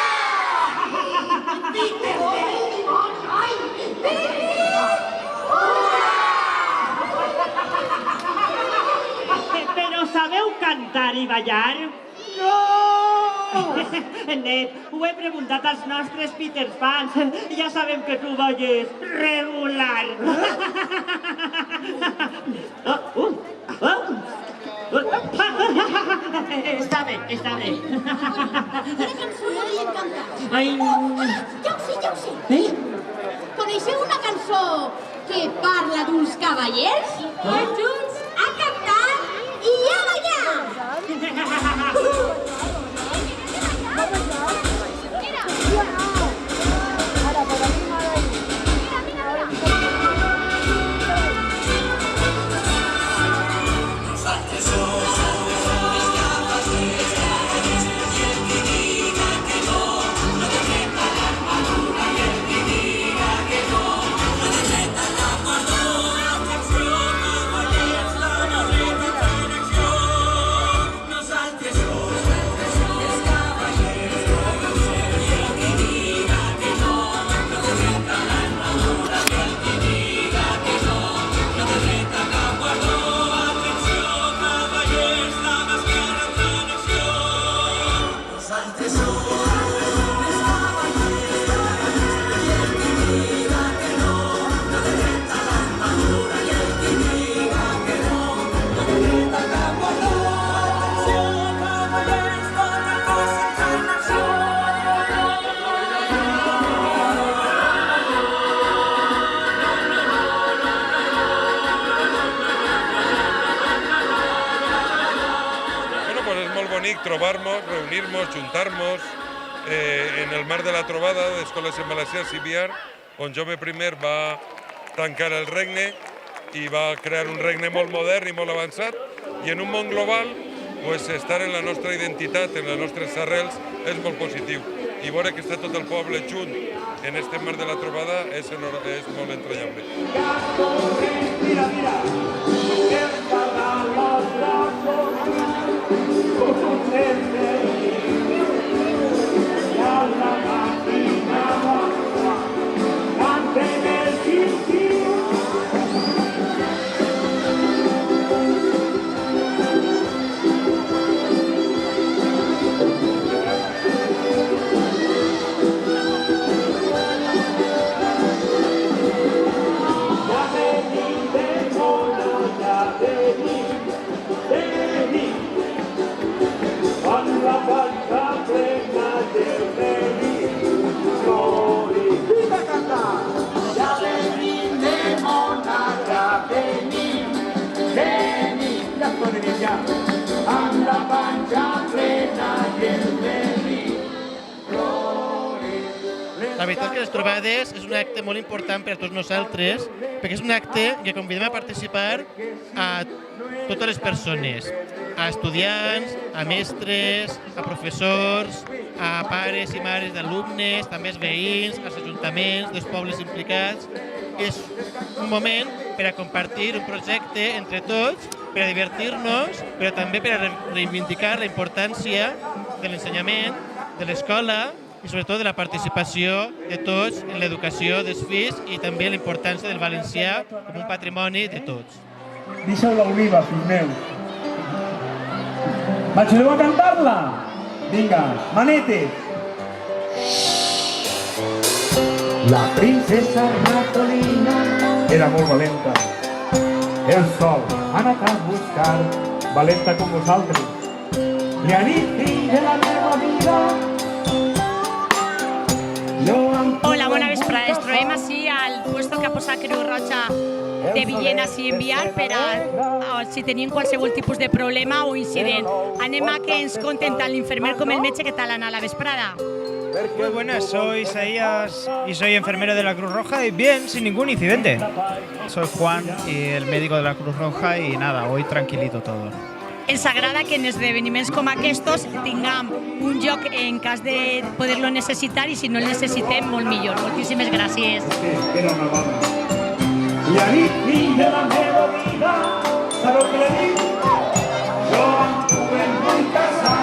Peter! Ai! Però sabeu cantar i ballar? No! Ned, ho he preguntat als nostres Peter fans. Ja sabem que tu balles regular. Està bé. Quina cançó volien cantar? Ai... Ja ho sé. Coneixeu una cançó que parla d'uns cavallers? Tots junts a cantar i a ballar! trobar-nos, reunir-nos, juntar-nos en el marc de la trobada d'Escoles en Valencià Civiar, on Jaume I va tancar el regne i va crear un regne molt modern i molt avançat, i en un món global estar en la nostra identitat, en les nostres arrels, és molt positiu. I veure que està tot el poble junt en este marc de la trobada és molt entranyable. La veritat és que les trobades és un acte molt important per a tots nosaltres, perquè és un acte que convidem a participar a totes les persones, a estudiants, a mestres, a professors, a pares i mares d'alumnes, també als veïns, als ajuntaments, dels pobles implicats. És un moment per a compartir un projecte entre tots, per a divertir-nos, però també per a reivindicar la importància de l'ensenyament, de l'escola, i sobretot de la participació de tots en l'educació dels fills i també la importància del valencià com un patrimoni de tots. Deixeu l'oliva, fills meus. M'ajudeu a cantar-la? Vinga, manetes. La princesa Ratolina era molt valenta. el sol ha anat a buscar, valenta com vosaltres. Li ha dit, fill de la meva vida. Hola, bona vesprada. Ens trobem així al puesto que ha posat Creu Roja de Villena així enviar per a si tenien qualsevol tipus de problema o incident. Anem a que ens conten tant l'infermer com el metge. ¿Qué tal, Ana, la vesprada? Muy buenas, soy Isaías y soy enfermero de la Cruz Roja y bien, sin ningún incidente. Soy Juan y el médico de la Cruz Roja y nada, hoy tranquilito todo. Ens agrada que en esdeveniments com aquests tinguem un lloc en cas de poder-lo necessitar i si no el necessitem, molt millor. Moltíssimes gràcies. I a mi, fill de la meva vida, sabeu què li dic? Jo em vull casar.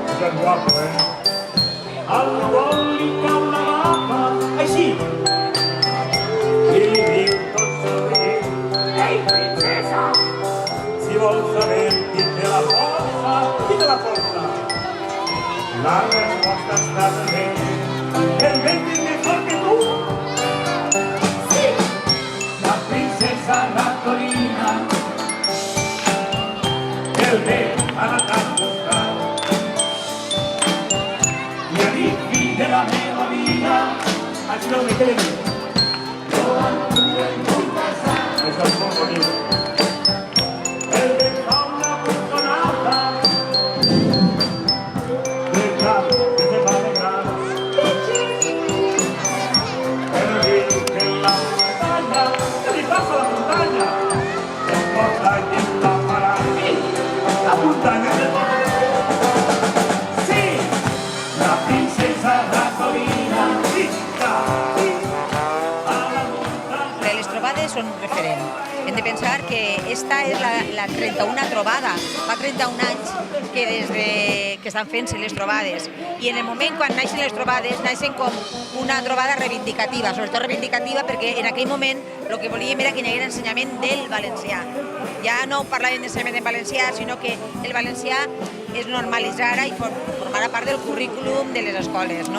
És ben guapo, Al vol li cau la bava, així. I li diu tot somrient, ei, princesa, si vols saber qui té la força, qui té la força? La resposta està en ell, el vent és mejor que tu. La colina, el vent ha anat a buscar. I a mi, fill de la meva vida, això no me queda bé. Jo em vull casar. Això és molt bonic. El vent fa una botonada de cap que se fa de gran. El riu que la muntanya, que li passa la muntanya, la muntanya del mar. Sí, la princesa ratolina. Les trobades són un referent. Hem de pensar que esta és la 31a trobada. Fa 31 anys que des que estan fent-se les trobades. I en el moment quan naixen les trobades, naixen com una trobada reivindicativa, sobretot reivindicativa perquè en aquell moment el que volíem era que hi hagués ensenyament del valencià. Ja no parlàvem d'ensenyament en valencià, sinó que el valencià es normalitzara i formarà part del currículum de les escoles.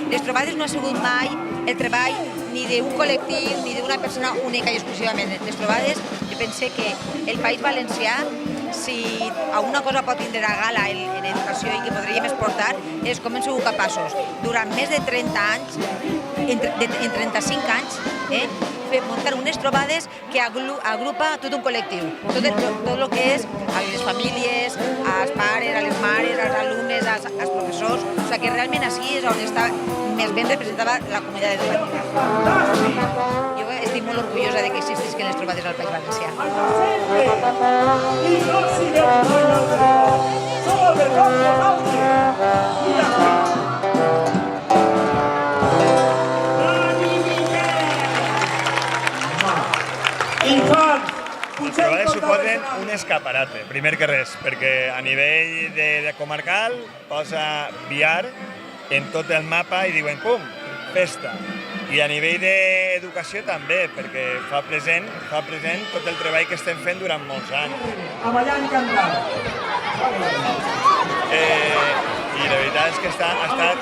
Les trobades no ha sigut mai el treball ni d'un col·lectiu ni d'una persona única i exclusivament. Les trobades, jo pense que el País Valencià, si alguna cosa pot tindre a gala en educació i que podríem exportar, és com hem sigut capaços, durant més de 30 anys, en 35 anys, muntar unes trobades que agrupa tot un col·lectiu, tot el que és a les famílies, als pares, a les mares, als alumnes, als professors, o sigui que realment així és on està més ben representada la comunitat educativa. Jo estic molt orgullosa de que existisquen les trobades al País Valencià. Les trobades suposen un escaparate, primer que res, perquè a nivell de comarcal posa Biar en tot el mapa i diuen, pum, festa. I a nivell d'educació també, perquè fa present tot el treball que estem fent durant molts anys. A ballar i cantar. I la veritat és que ha estat...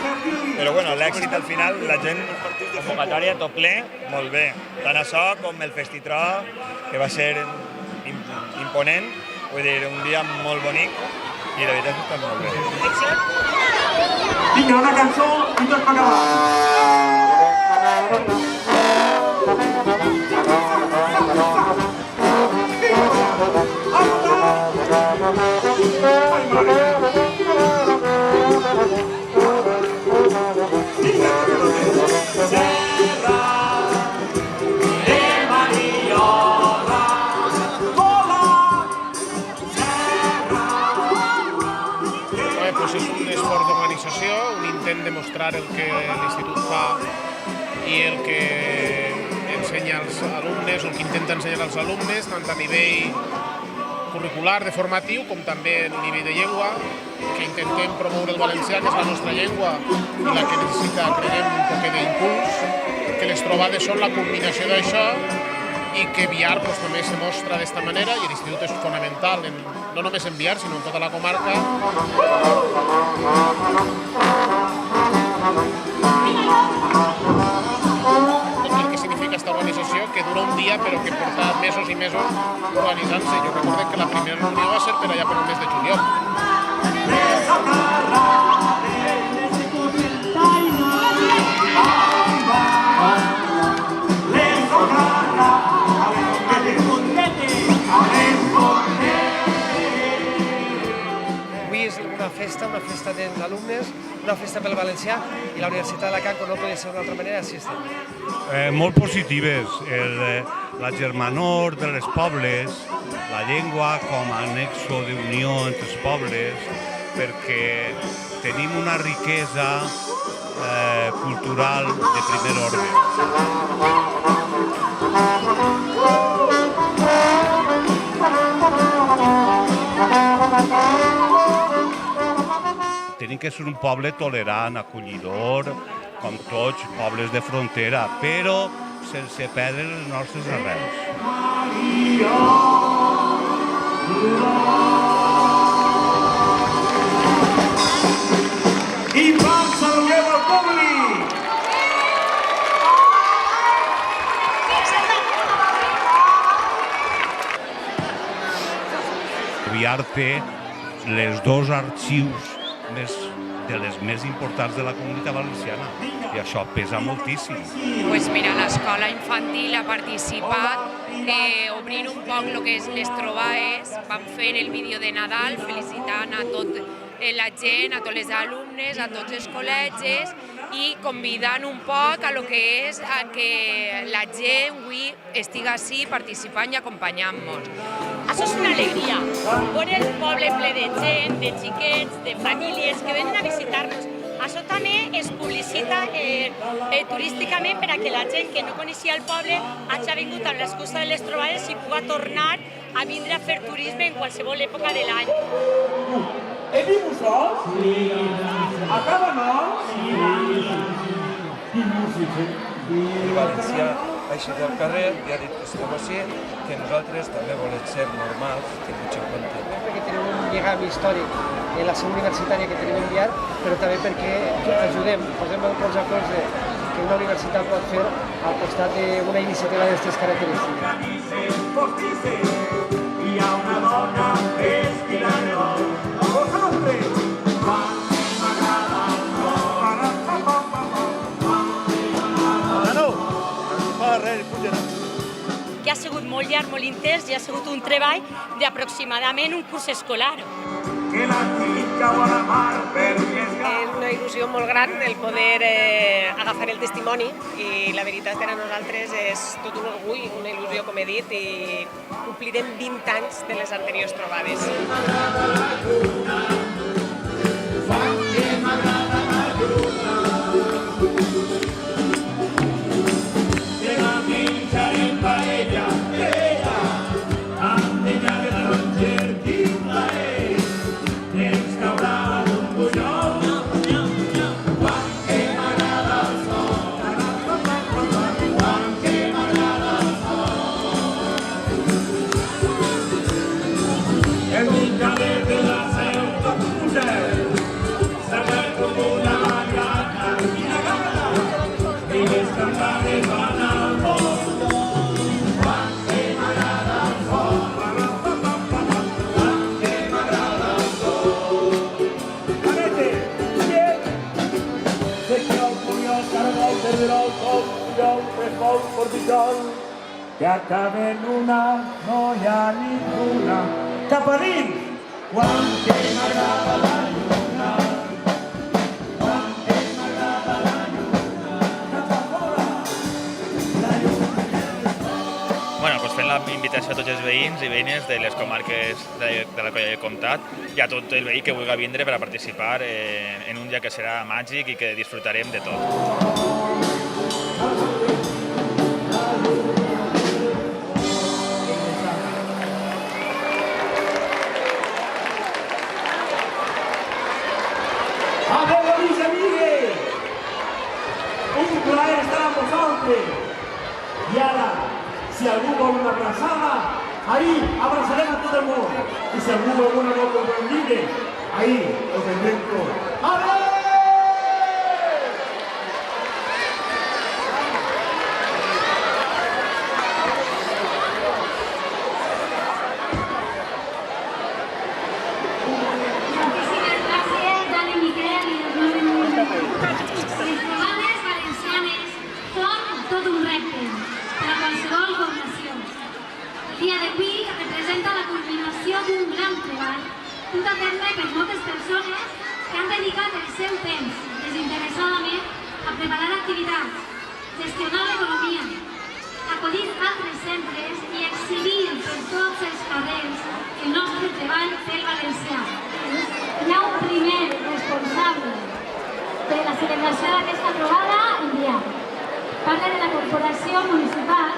Però bueno, l'èxit al final, la gent, convocatòria tot ple, molt bé. Tant això com el Festitro, que va ser imponent, vull dir, un dia molt bonic, i la veritat és que està molt bé. Vinga, una cançó i tot per És un esforç d'organització, un intent de mostrar el que l'institut fa i el que ensenya als alumnes, o el que intenta ensenyar als alumnes, tant a nivell curricular, de formatiu, com també a nivell de llengua, que intentem promoure el valencià, que és la nostra llengua i la que necessita, creiem, un poc d'impuls, que les trobades són la culminació d'això i que Biar també se mostra d'esta manera i l'institut és fonamental, no només en Biar, sinó en tota la comarca. El que significa aquesta organització que dura un dia però que porta mesos i mesos organitzant-se. Jo recordo que la primera reunió va ser per allà per el mes de juliol. Avui és una festa dels alumnes, una festa pel valencià i la Universitat d'Alacant, com no podria ser d'una altra manera, així estem. Molt positives, la germanor de les pobles, la llengua com a nexo d'unió entre els pobles, perquè tenim una riquesa cultural de primer ordre. Tenim que ser un poble tolerant, acollidor, com tots pobles de frontera, però sense perdre les nostres arrels. I vam saludem al públic! Biar té les dos arxius de les més importants de la comunitat valenciana i això pesa moltíssim. Pues mira, l'escola infantil ha participat obrint un poc el que és les trobades, vam fer el vídeo de Nadal felicitant a tot la gent, a tots els alumnes, a tots els col·legis i convidant un poc a lo que és a que la gent avui estigui així participant i acompanyant-nos. Això és una alegria, veure el poble ple de gent, de xiquets, de famílies que venen a visitar-nos. Això també es publicita turísticament per a que la gent que no coneixia el poble hagi vingut amb l'excusa de les trobades i pugui tornar a vindre a fer turisme en qualsevol època de l'any. Hem vingut sols? Sí. A cada nom? Sí. Quin músic, El valencià ha eixit al carrer i ha dit que estem així, que nosaltres també volem ser normals, tenint en compte. Perquè tenim un lligam històric en la seu universitària que tenim enviat, però també perquè ajudem, posem el colze a colze que una universitat pot fer al costat d'una iniciativa d'aquestes característiques. Hi ha una dona respirant. Que ha sigut molt llarg, molt intens i ha sigut un treball d'aproximadament un curs escolar. És una il·lusió molt gran el poder agafar el testimoni i la veritat per a nosaltres és tot un orgull, una il·lusió, com he dit, i complirem 20 anys de les anteriors trobades. Que acabe en una, no hi ha ninguna. Cap a dins! Quan que m'agrada la lluna, quan que m'agrada la lluna, cap a fora, la lluna. Bueno, doncs fent la invitació a tots els veïns i veïnes de les comarques de la Colla del Comtat i a tot el veí que vulgui vindre per a participar en un dia que serà màgic i que disfrutarem de tot. Adéu, amics i amigues! Un plaer estar amb vosaltres. I ara, si algú vol una abraçada, ahí abraçarem a tot el món. I si algú vol una nota per llibre, ahí ho tindrem tot. Adéu! dut a terme per moltes persones que han dedicat el seu temps desinteressadament a preparar activitats, gestionar l'economia, acollir altres centres i exhibir per tots els carrers el nostre treball pel valencià. Hi ha un primer responsable de la celebració d'aquesta trobada en Biar. Parla de la corporació municipal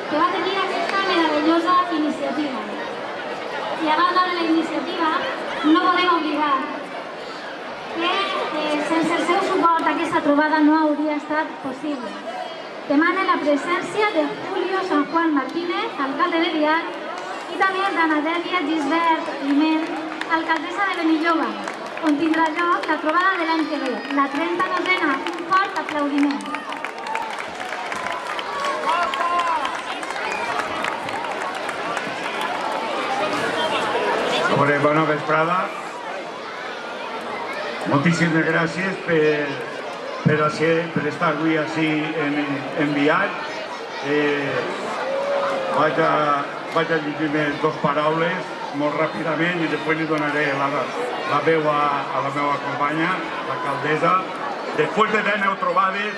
que va tenir aquesta meravellosa iniciativa. I a banda de la iniciativa, no podem oblidar que sense el seu suport aquesta trobada no hauria estat possible. Demana la presència de Julio San Juan Martínez, alcalde de Biar, i també d'Ana Dèlia Gisbert Climent, alcaldessa de Benilloba, on tindrà lloc la trobada de l'any que ve, la 39a. Un fort aplaudiment. Bona vesprada. Moltíssimes gràcies per estar avui així en Biar. Vaig a llegir-me dos paraules molt ràpidament i després li donaré la veu a la meva companya, l'alcaldessa. Després de 10 trobades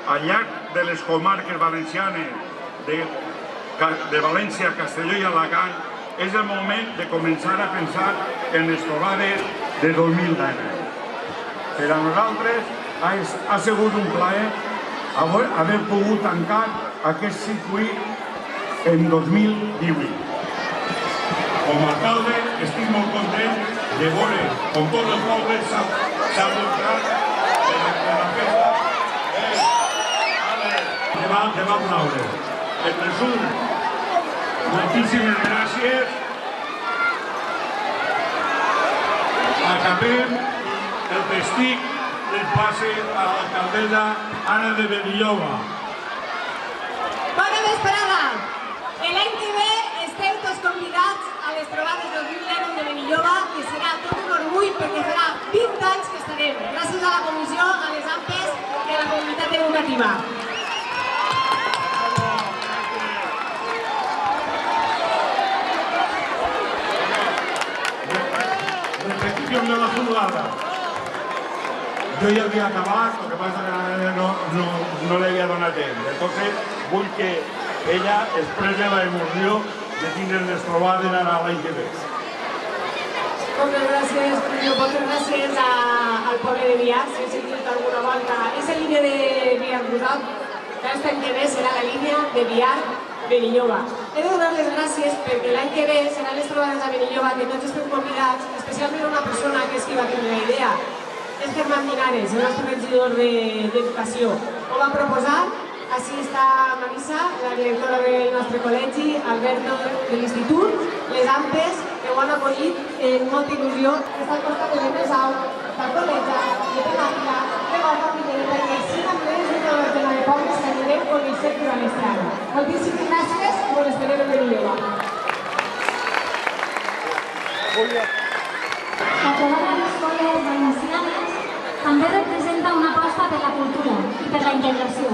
al llarg de les comarques valencianes de València, Castelló i Alacant, és el moment de començar a pensar en les trobades de 2019. Per a nosaltres ha sigut un plaer haver pogut tancar aquest circuit en 2018. Com a alcalde estic molt content de veure com tots els pobles s'han mostrat de la festa. Te va aplaure. En resum, moltíssimes gràcies. Acabem el testic del passe a l'alcaldessa Ana de Benilloba. Bona vesprada! L'any que ve esteu tots convidats a les trobades del 2019 de Benilloba, que serà tot un orgull perquè farà 20 anys que estarem, gràcies a la comissió, a les AMPEs i a la comunitat educativa. Repetición de la jugada. Yo ya había acabado, lo que pasa es que no le había donat temps. Entonces, vull que ella expresse la emoció de tindre les trobades ara l'any que ve. Moltes gràcies, Julio. Moltes gràcies al poble de Biar, si he sentit alguna volta. És la línia de Biar-Rosal, que l'any que ve serà la línia de Biar-Benilloba. He de donar les gràcies perquè l'any que ve seran les trobades a Benilloba, que tots estem convidats, especialment una persona que és qui va tenir la idea. És Germán Linares, el nostre regidor d'Educació. Ho va proposar, així està Marisa, la directora del nostre col·legi, Alberto de l'Institut, les AMPEs, que ho han acollit amb molta il·lusió. Està al costat de l'Emesau, del col·legi, de Benàfila, de Guadalmina, perquè així també és una de les pobles que anirem coneixent durant aquest any. Moltíssimes gràcies i us esperem en Benilloba. La trobada d'escoles valencianes també representa una aposta per la cultura i per la integració.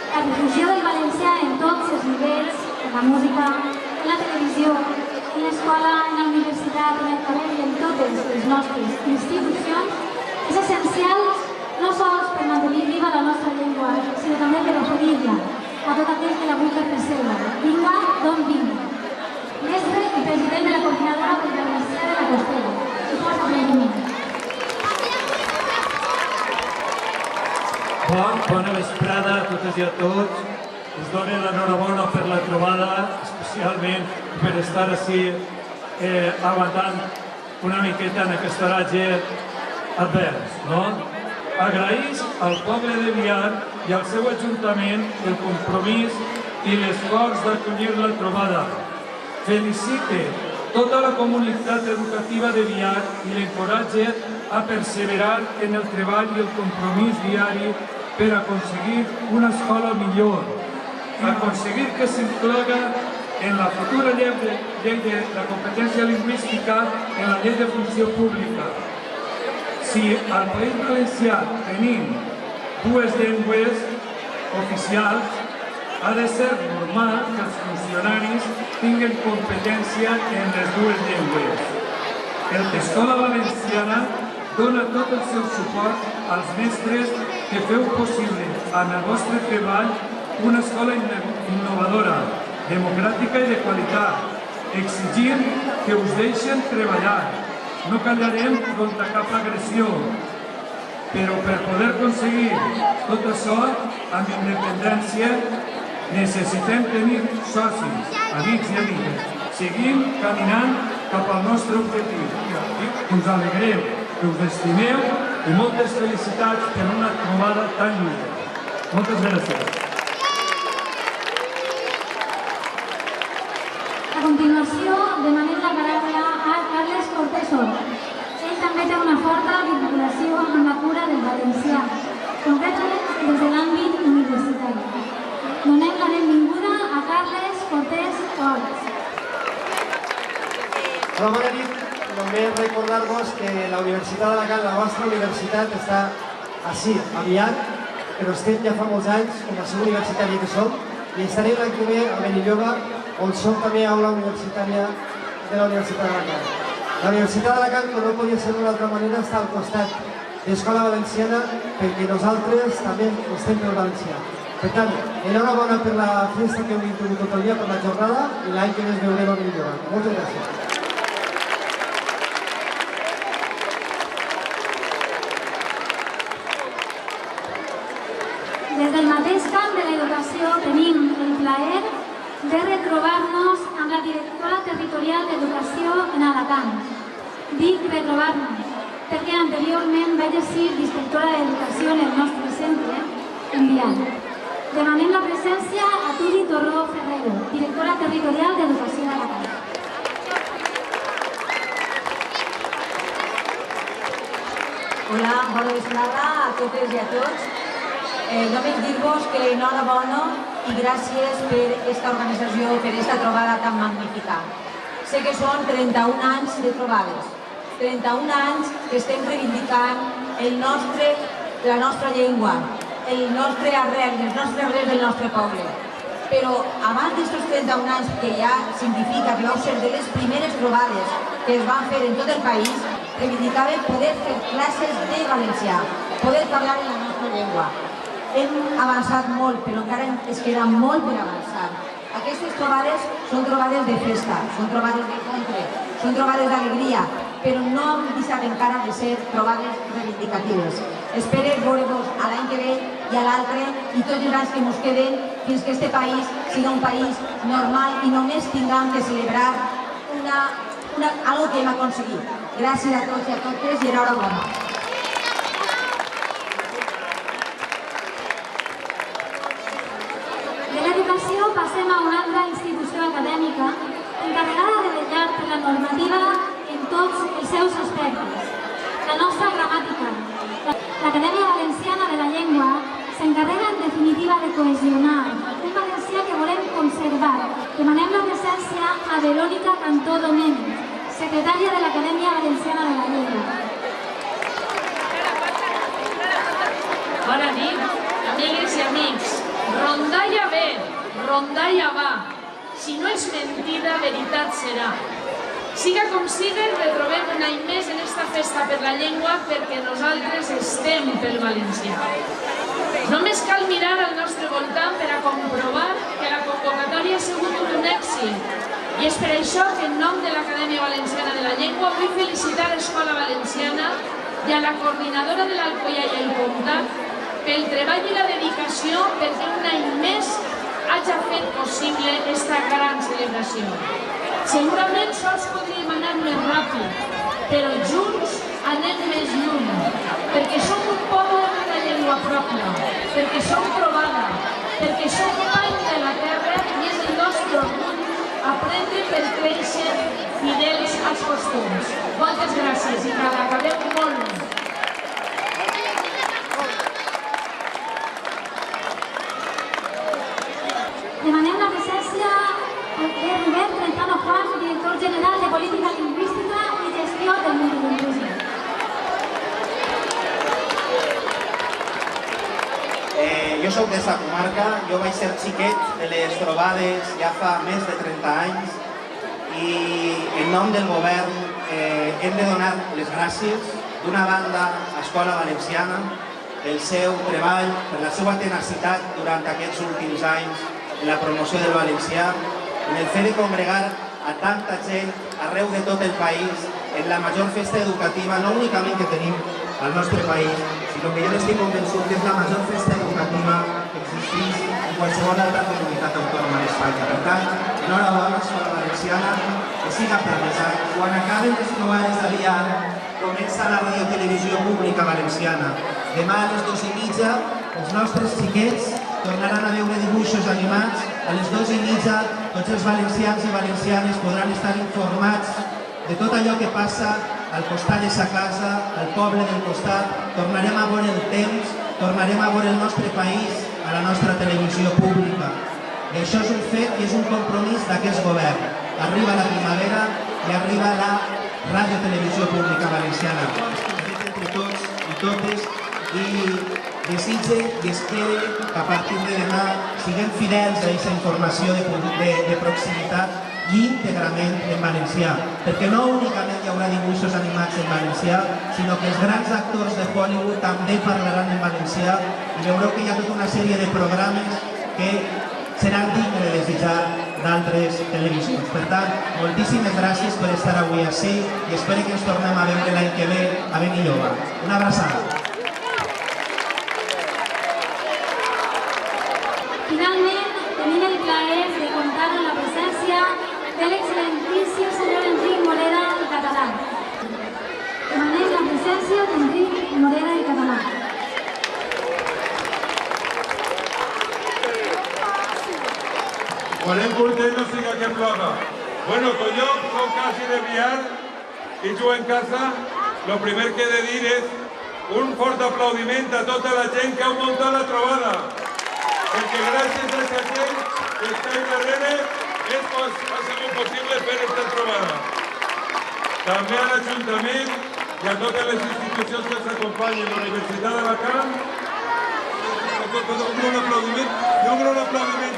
La difusió del valencià en tots els nivells, en la música, en la televisió, en l'escola, en la universitat, en el carrer i en totes les nostres institucions és essencial no sols per mantenir viva la nostra llengua, sinó també per oferir-la a tot aquell que la vulgui fer seva, vinga d'on vinga. Mestre i president de la Coordinadora del Valencià de la Costera. I fort aplaudiment. Bona vesprada a totes i a tots. Us dono l'enhorabona per la trobada, especialment per estar així aguantant una miqueta en aquest oratge advers, no? Agraïs al poble de Biar i al seu ajuntament el compromís i l'esforç d'acollir la trobada. Felicite tota la comunitat educativa de Biar i l'encoratge a perseverar en el treball i el compromís diari per aconseguir una escola millor, aconseguir que s'incloga en la futura llei de la competència lingüística en la llei de funció pública. Si al País Valencià tenim dues llengües oficials, ha de ser normal que els funcionaris tinguin competència en les dues llengües. L'Escola Valenciana dona tot el seu suport als mestres que feu possible en el vostre treball una escola innovadora, democràtica i de qualitat, exigint que us deixen treballar. No callarem contra cap agressió, però per poder aconseguir tot això amb independència necessitem tenir socis, amics i amigues. Seguim caminant cap al nostre objectiu. Us alegreu, que us estimeu i moltes felicitats per una trobada tan lluita. Moltes gràcies. A continuació, demanem la paraula a Carles Cortesó. Ell també té una forta vinculació amb la cura del valencià, concretament des de l'àmbit universitari. Donem la benvinguda a Carles Cortés Ols. Hola, bona nit. Només recordar-vos que la Universitat d'Alacant, la vostra universitat, està així, aviat, però estem ja fa molts anys, com a seu universitària que som, i estarem l'any que ve a Benilloba, on som també aula universitària de la Universitat d'Alacant. La Universitat d'Alacant, com no podia ser d'una altra manera, està al costat d'Escola Valenciana, perquè nosaltres també estem pel valencià. Per tant, enhorabona per la festa que heu tingut tot el dia, per la jornada, i l'any que ve ens veurem a Benilloba. Moltes gràcies. Des del mateix camp de l'educació tenim el plaer de retrobar-nos amb la directora territorial d'Educació en Alacant. Dic retrobar-nos, perquè anteriorment vaig ser d'inspectora d'Educació en el nostre centre, en Vial. Demanem la presència a Turi Torró Ferrero, directora territorial d'Educació d'Alacant. Hola, bona vesprada a totes i a tots. Només dir-vos que enhorabona i gràcies per aquesta organització, per aquesta trobada tan magnífica. Sé que són 31 anys de trobades, 31 anys que estem reivindicant la nostra llengua, el nostre arrel, les nostres arrels del nostre poble. Però abans d'aquests 31 anys, que ja significa que vau ser de les primeres trobades que es van fer en tot el país, reivindicàvem poder fer classes de valencià, poder parlar en la nostra llengua. Hem avançat molt, però encara es queda molt per avançar. Aquestes trobades són trobades de festa, són trobades d'encontre, són trobades d'alegria, però no hem deixat encara de ser trobades reivindicatives. Espero veure-vos l'any que ve i a l'altre i tots els anys que ens queden fins que aquest país sigui un país normal i només tinguem de celebrar algo que hem aconseguit. Gràcies a tots i a totes i enhorabona. Passem a una altra institució acadèmica encarregada de vetllar per la normativa en tots els seus aspectes. La nostra gramàtica. L'Acadèmia Valenciana de la Llengua s'encarrega en definitiva de cohesionar un valencià que volem conservar. Demanem la presència a Verònica Cantó Domènech, secretària de l'Acadèmia Valenciana de la Llengua. Bona nit, amigues i amics. Rondalla ve, rondalla va. Si no és mentida, veritat serà. Siga com siga, retrobem un any més en esta festa per la llengua perquè nosaltres estem pel valencià. Només cal mirar al nostre voltant per a comprovar que la convocatòria ha sigut un èxit. I és per això que en nom de l'Acadèmia Valenciana de la Llengua vull felicitar l'Escola Valenciana i a la coordinadora de l'Alcoià i el Comtat pel treball i la dedicació perquè un any més hagi fet possible aquesta gran celebració. Segurament sols podríem anar més ràpid, però junts anem més lluny, perquè som un poble amb una llengua pròpia, perquè som trobada, perquè som pany de la terra i és el nostre orgull aprendre per créixer fidels als costums. Moltes gràcies i que l'acabeu molt bé. Demanem la presència de Robert Trentano Juan, director general de Política Lingüística i Gestió del Multilingüisme. Jo soc d'esta comarca, jo vaig ser xiquet de les trobades ja fa més de 30 anys i en nom del govern hem de donar les gràcies d'una banda a Escola Valenciana pel seu treball, per la seva tenacitat durant aquests últims anys en la promoció del valencià, en el fet de congregar a tanta gent arreu de tot el país en la major festa educativa, no únicament que tenim al nostre país, sinó que jo estic convençut que és la major festa educativa que existeix en qualsevol altra comunitat autònoma d'Espanya. Per tant, enhorabona, Escola Valenciana, que siga progressant. Quan acaben les trobades d'Avià, comença la radiotelevisió pública valenciana. Demà a les 2:30, els nostres xiquets tornaran a veure dibuixos animats. A les 2:30, tots els valencians i valencianes podran estar informats de tot allò que passa al costat de sa casa, al poble del costat. Tornarem a veure el temps, tornarem a veure el nostre país a la nostra televisió pública. I això és un fet i és un compromís d'aquest govern. Arriba la primavera i arriba la radiotelevisió pública valenciana. Entre tots i totes, i desitge i espere que a partir de demà siguem fidels a aquesta informació de proximitat i íntegrament en valencià, perquè no únicament hi haurà dibuixos animats en valencià, sinó que els grans actors de Hollywood també parlaran en valencià i veureu que hi ha tota una sèrie de programes que seran dignes de desitjar d'altres televisions. Per tant, moltíssimes gràcies per estar avui ací i espero que ens tornem a veure l'any que ve a Benilloba. Una abraçada. Finalment, tenim el plaer de comptar amb la presència de l'excel·lentíssim senyor Enric Morera i Català. Demaneix la presència d'Enric Morera i Català. Volem portar no siga que ploga. Bueno, con yo soy casi de Biar y tú en casa, lo primer que he de dir és un fort aplaudiment a tota la gent que ha muntat la trobada. Perquè gràcies a aquesta gent que està ahí darrere ha sigut possible fer aquesta trobada. També a l'Ajuntament i a totes les institucions que ens acompanyen, la Universitat d'Alacant, un gran aplaudiment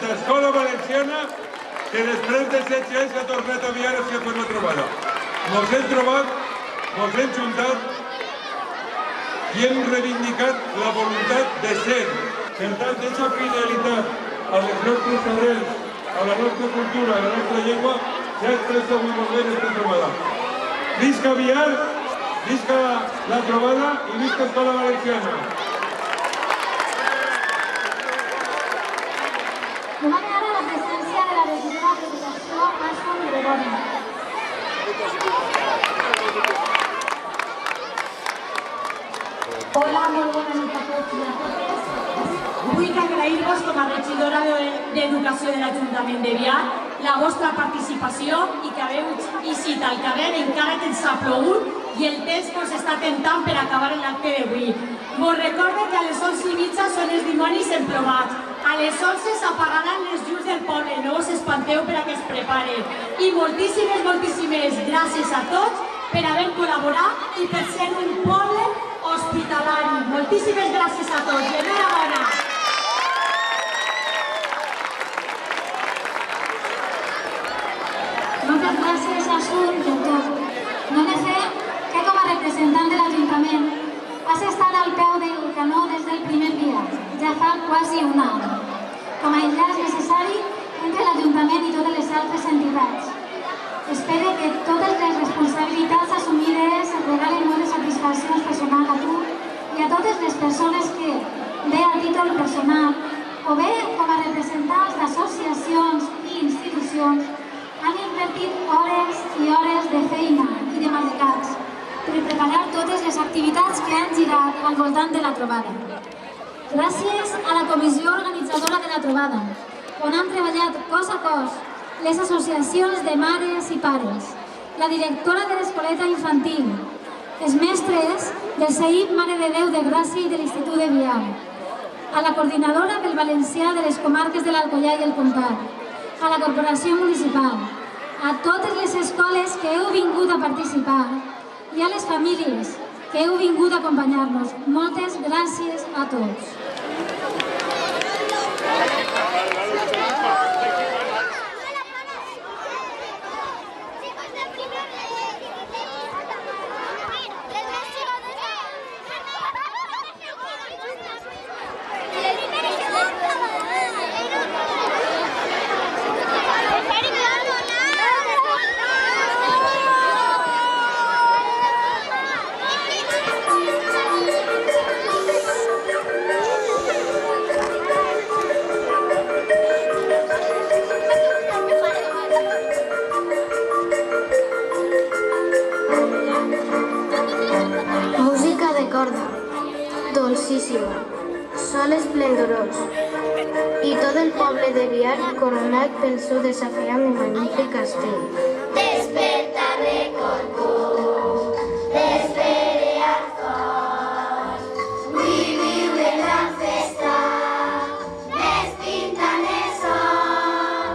a Escola Valenciana que després de 7 anys ha tornat a Biar a fer la trobada. Ens hem trobat, ens hem juntat i hem reivindicat la voluntat de ser. Per tant, aquesta fidelitat a les nostres arrels, a la nostra cultura, a la nostra llengua, s'ha expressat avui molt bé en aquesta trobada. Visca Biar, visca la trobada i visca Escola Valenciana. Demane ara la presència de la regidora d'Educació, Aston Gregori. Hola, molt bona nit a tots i a totes. Vull agrair-vos com a regidora d'Educació de l'Ajuntament de Biar la vostra participació i que haveu eixit al carrer encara que ens ha plogut i el temps que us està tentant per acabar l'acte d'avui. Vos recordo que a les 11:30 són els dimonis emplomats. A les 11 s'apagaran les llums del poble, no us espanteu per a que es preparen. I moltíssimes gràcies a tots per haver col·laborat i per ser un poble hospitalari. Moltíssimes gràcies a tots i enhorabona. Moltes gràcies, Asun, per tot. Només sé que com a representant de l'Ajuntament has estat al peu del canó des del primer dia, ja fa quasi un any, com a enllaç necessari entre l'Ajuntament i totes les altres entitats. Espero que totes les responsabilitats assumides et regalen moltes satisfaccions personals a tu i a totes les persones que, bé a títol personal o bé com a representants d'associacions i institucions, han invertit hores i hores de feina i de madrigats per preparar totes les activitats que han girat al voltant de la trobada. Gràcies a la comissió organitzadora de la trobada, on han treballat cos a cos les associacions de mares i pares, la directora de l'escoleta infantil, els mestres del CEIP Mare de Déu de Gràcia i de l'Institut de Biar, a la coordinadora del valencià de les comarques de l'Alcoià i el Comtat, a la corporació municipal, a totes les escoles que heu vingut a participar i a les famílies que heu vingut a acompanyar-nos. Moltes gràcies a tots. hermosísimo, sol esplendorós, i tot el poble de Biar coronat pel seu desafiant i magnífic castell. Despertaré con tu, despertaré al fort, vull viure en gran festa, despintant el sol,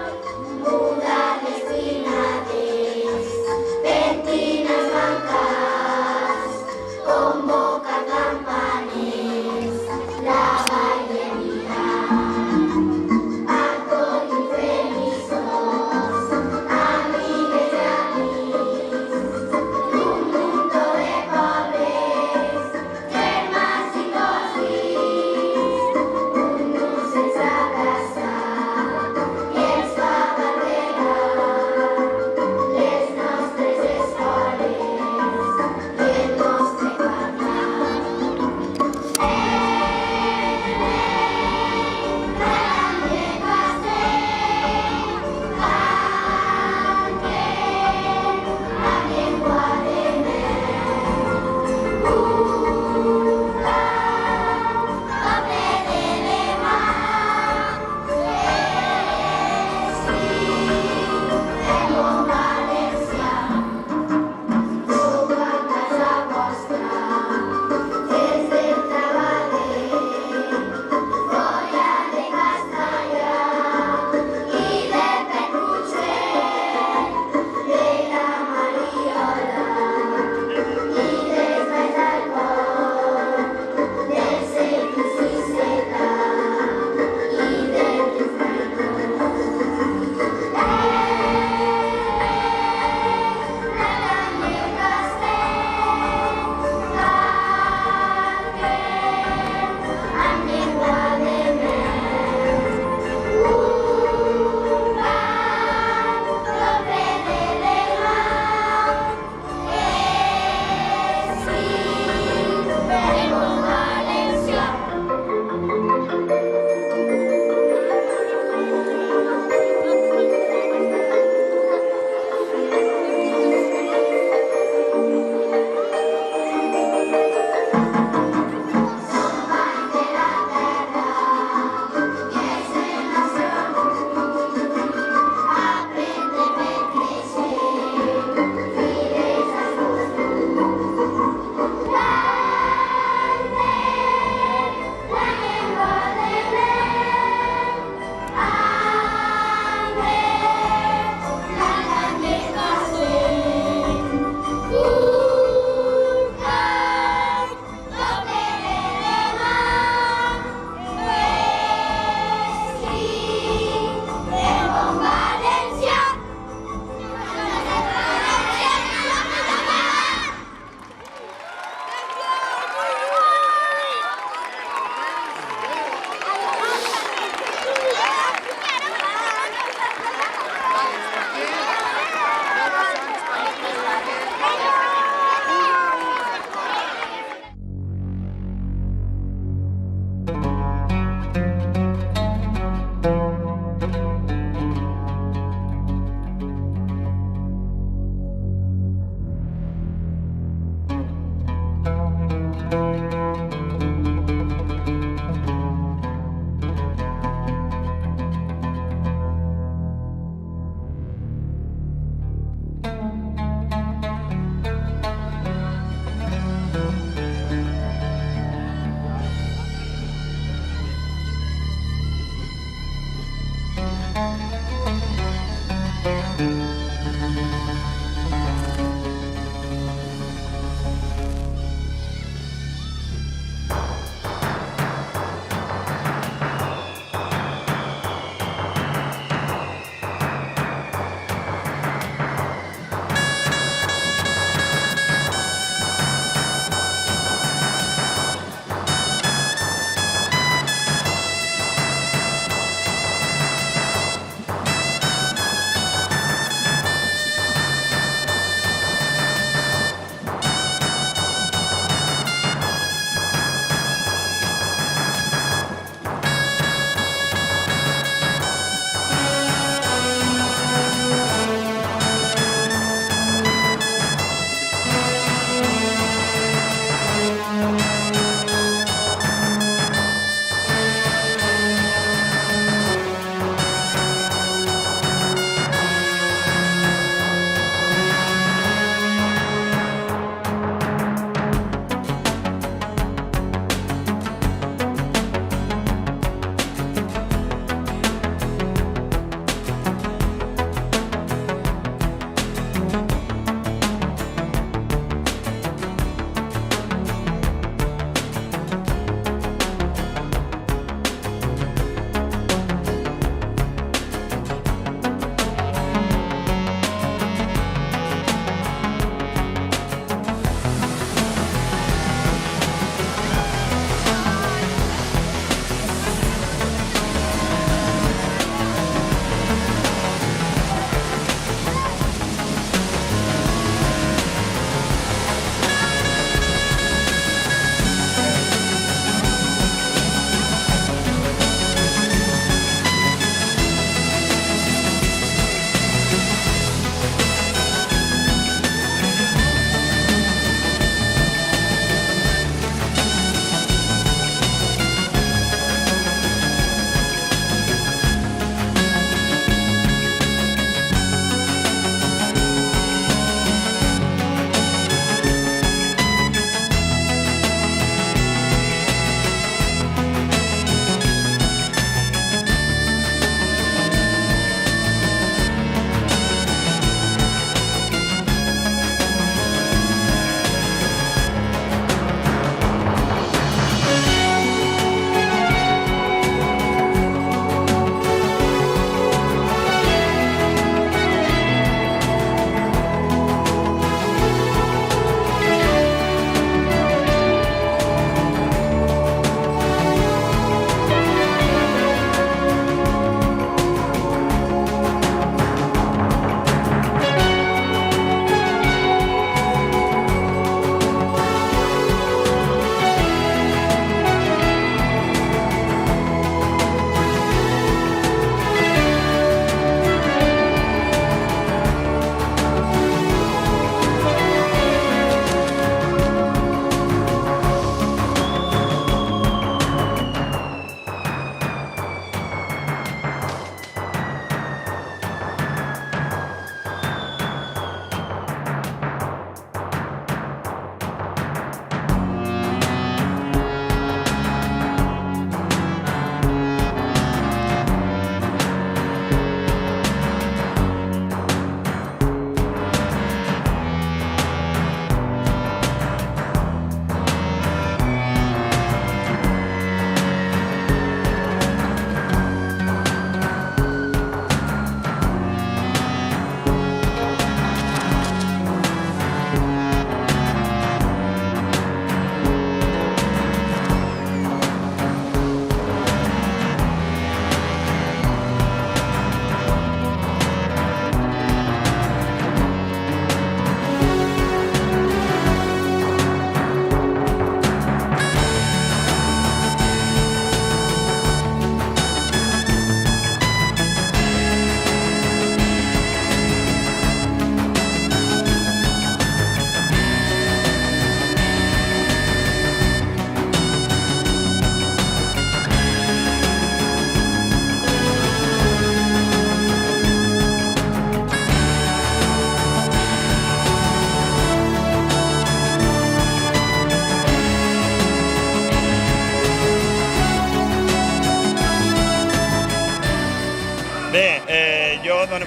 mudar les vinades, pentines blancas, convocar campanes, la vall de Biar, a tots feliços, amics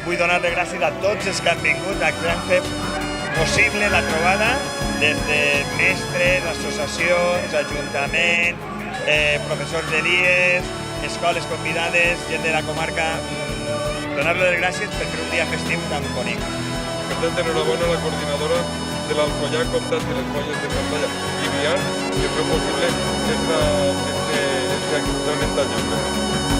vull donar les gràcies a tots els que han vingut, a que han fet possible la trobada, des de mestres, associacions, ajuntament, professors de l'IES, escoles convidades, gent de la comarca. Donar-los les gràcies per fer un dia festiu tan bonic. Per tant, enhorabona a la coordinadora de l'Alcoyà, Comtat de les Molles de Pantalla i Biar, que fue posible este acontecimiento tan llobre.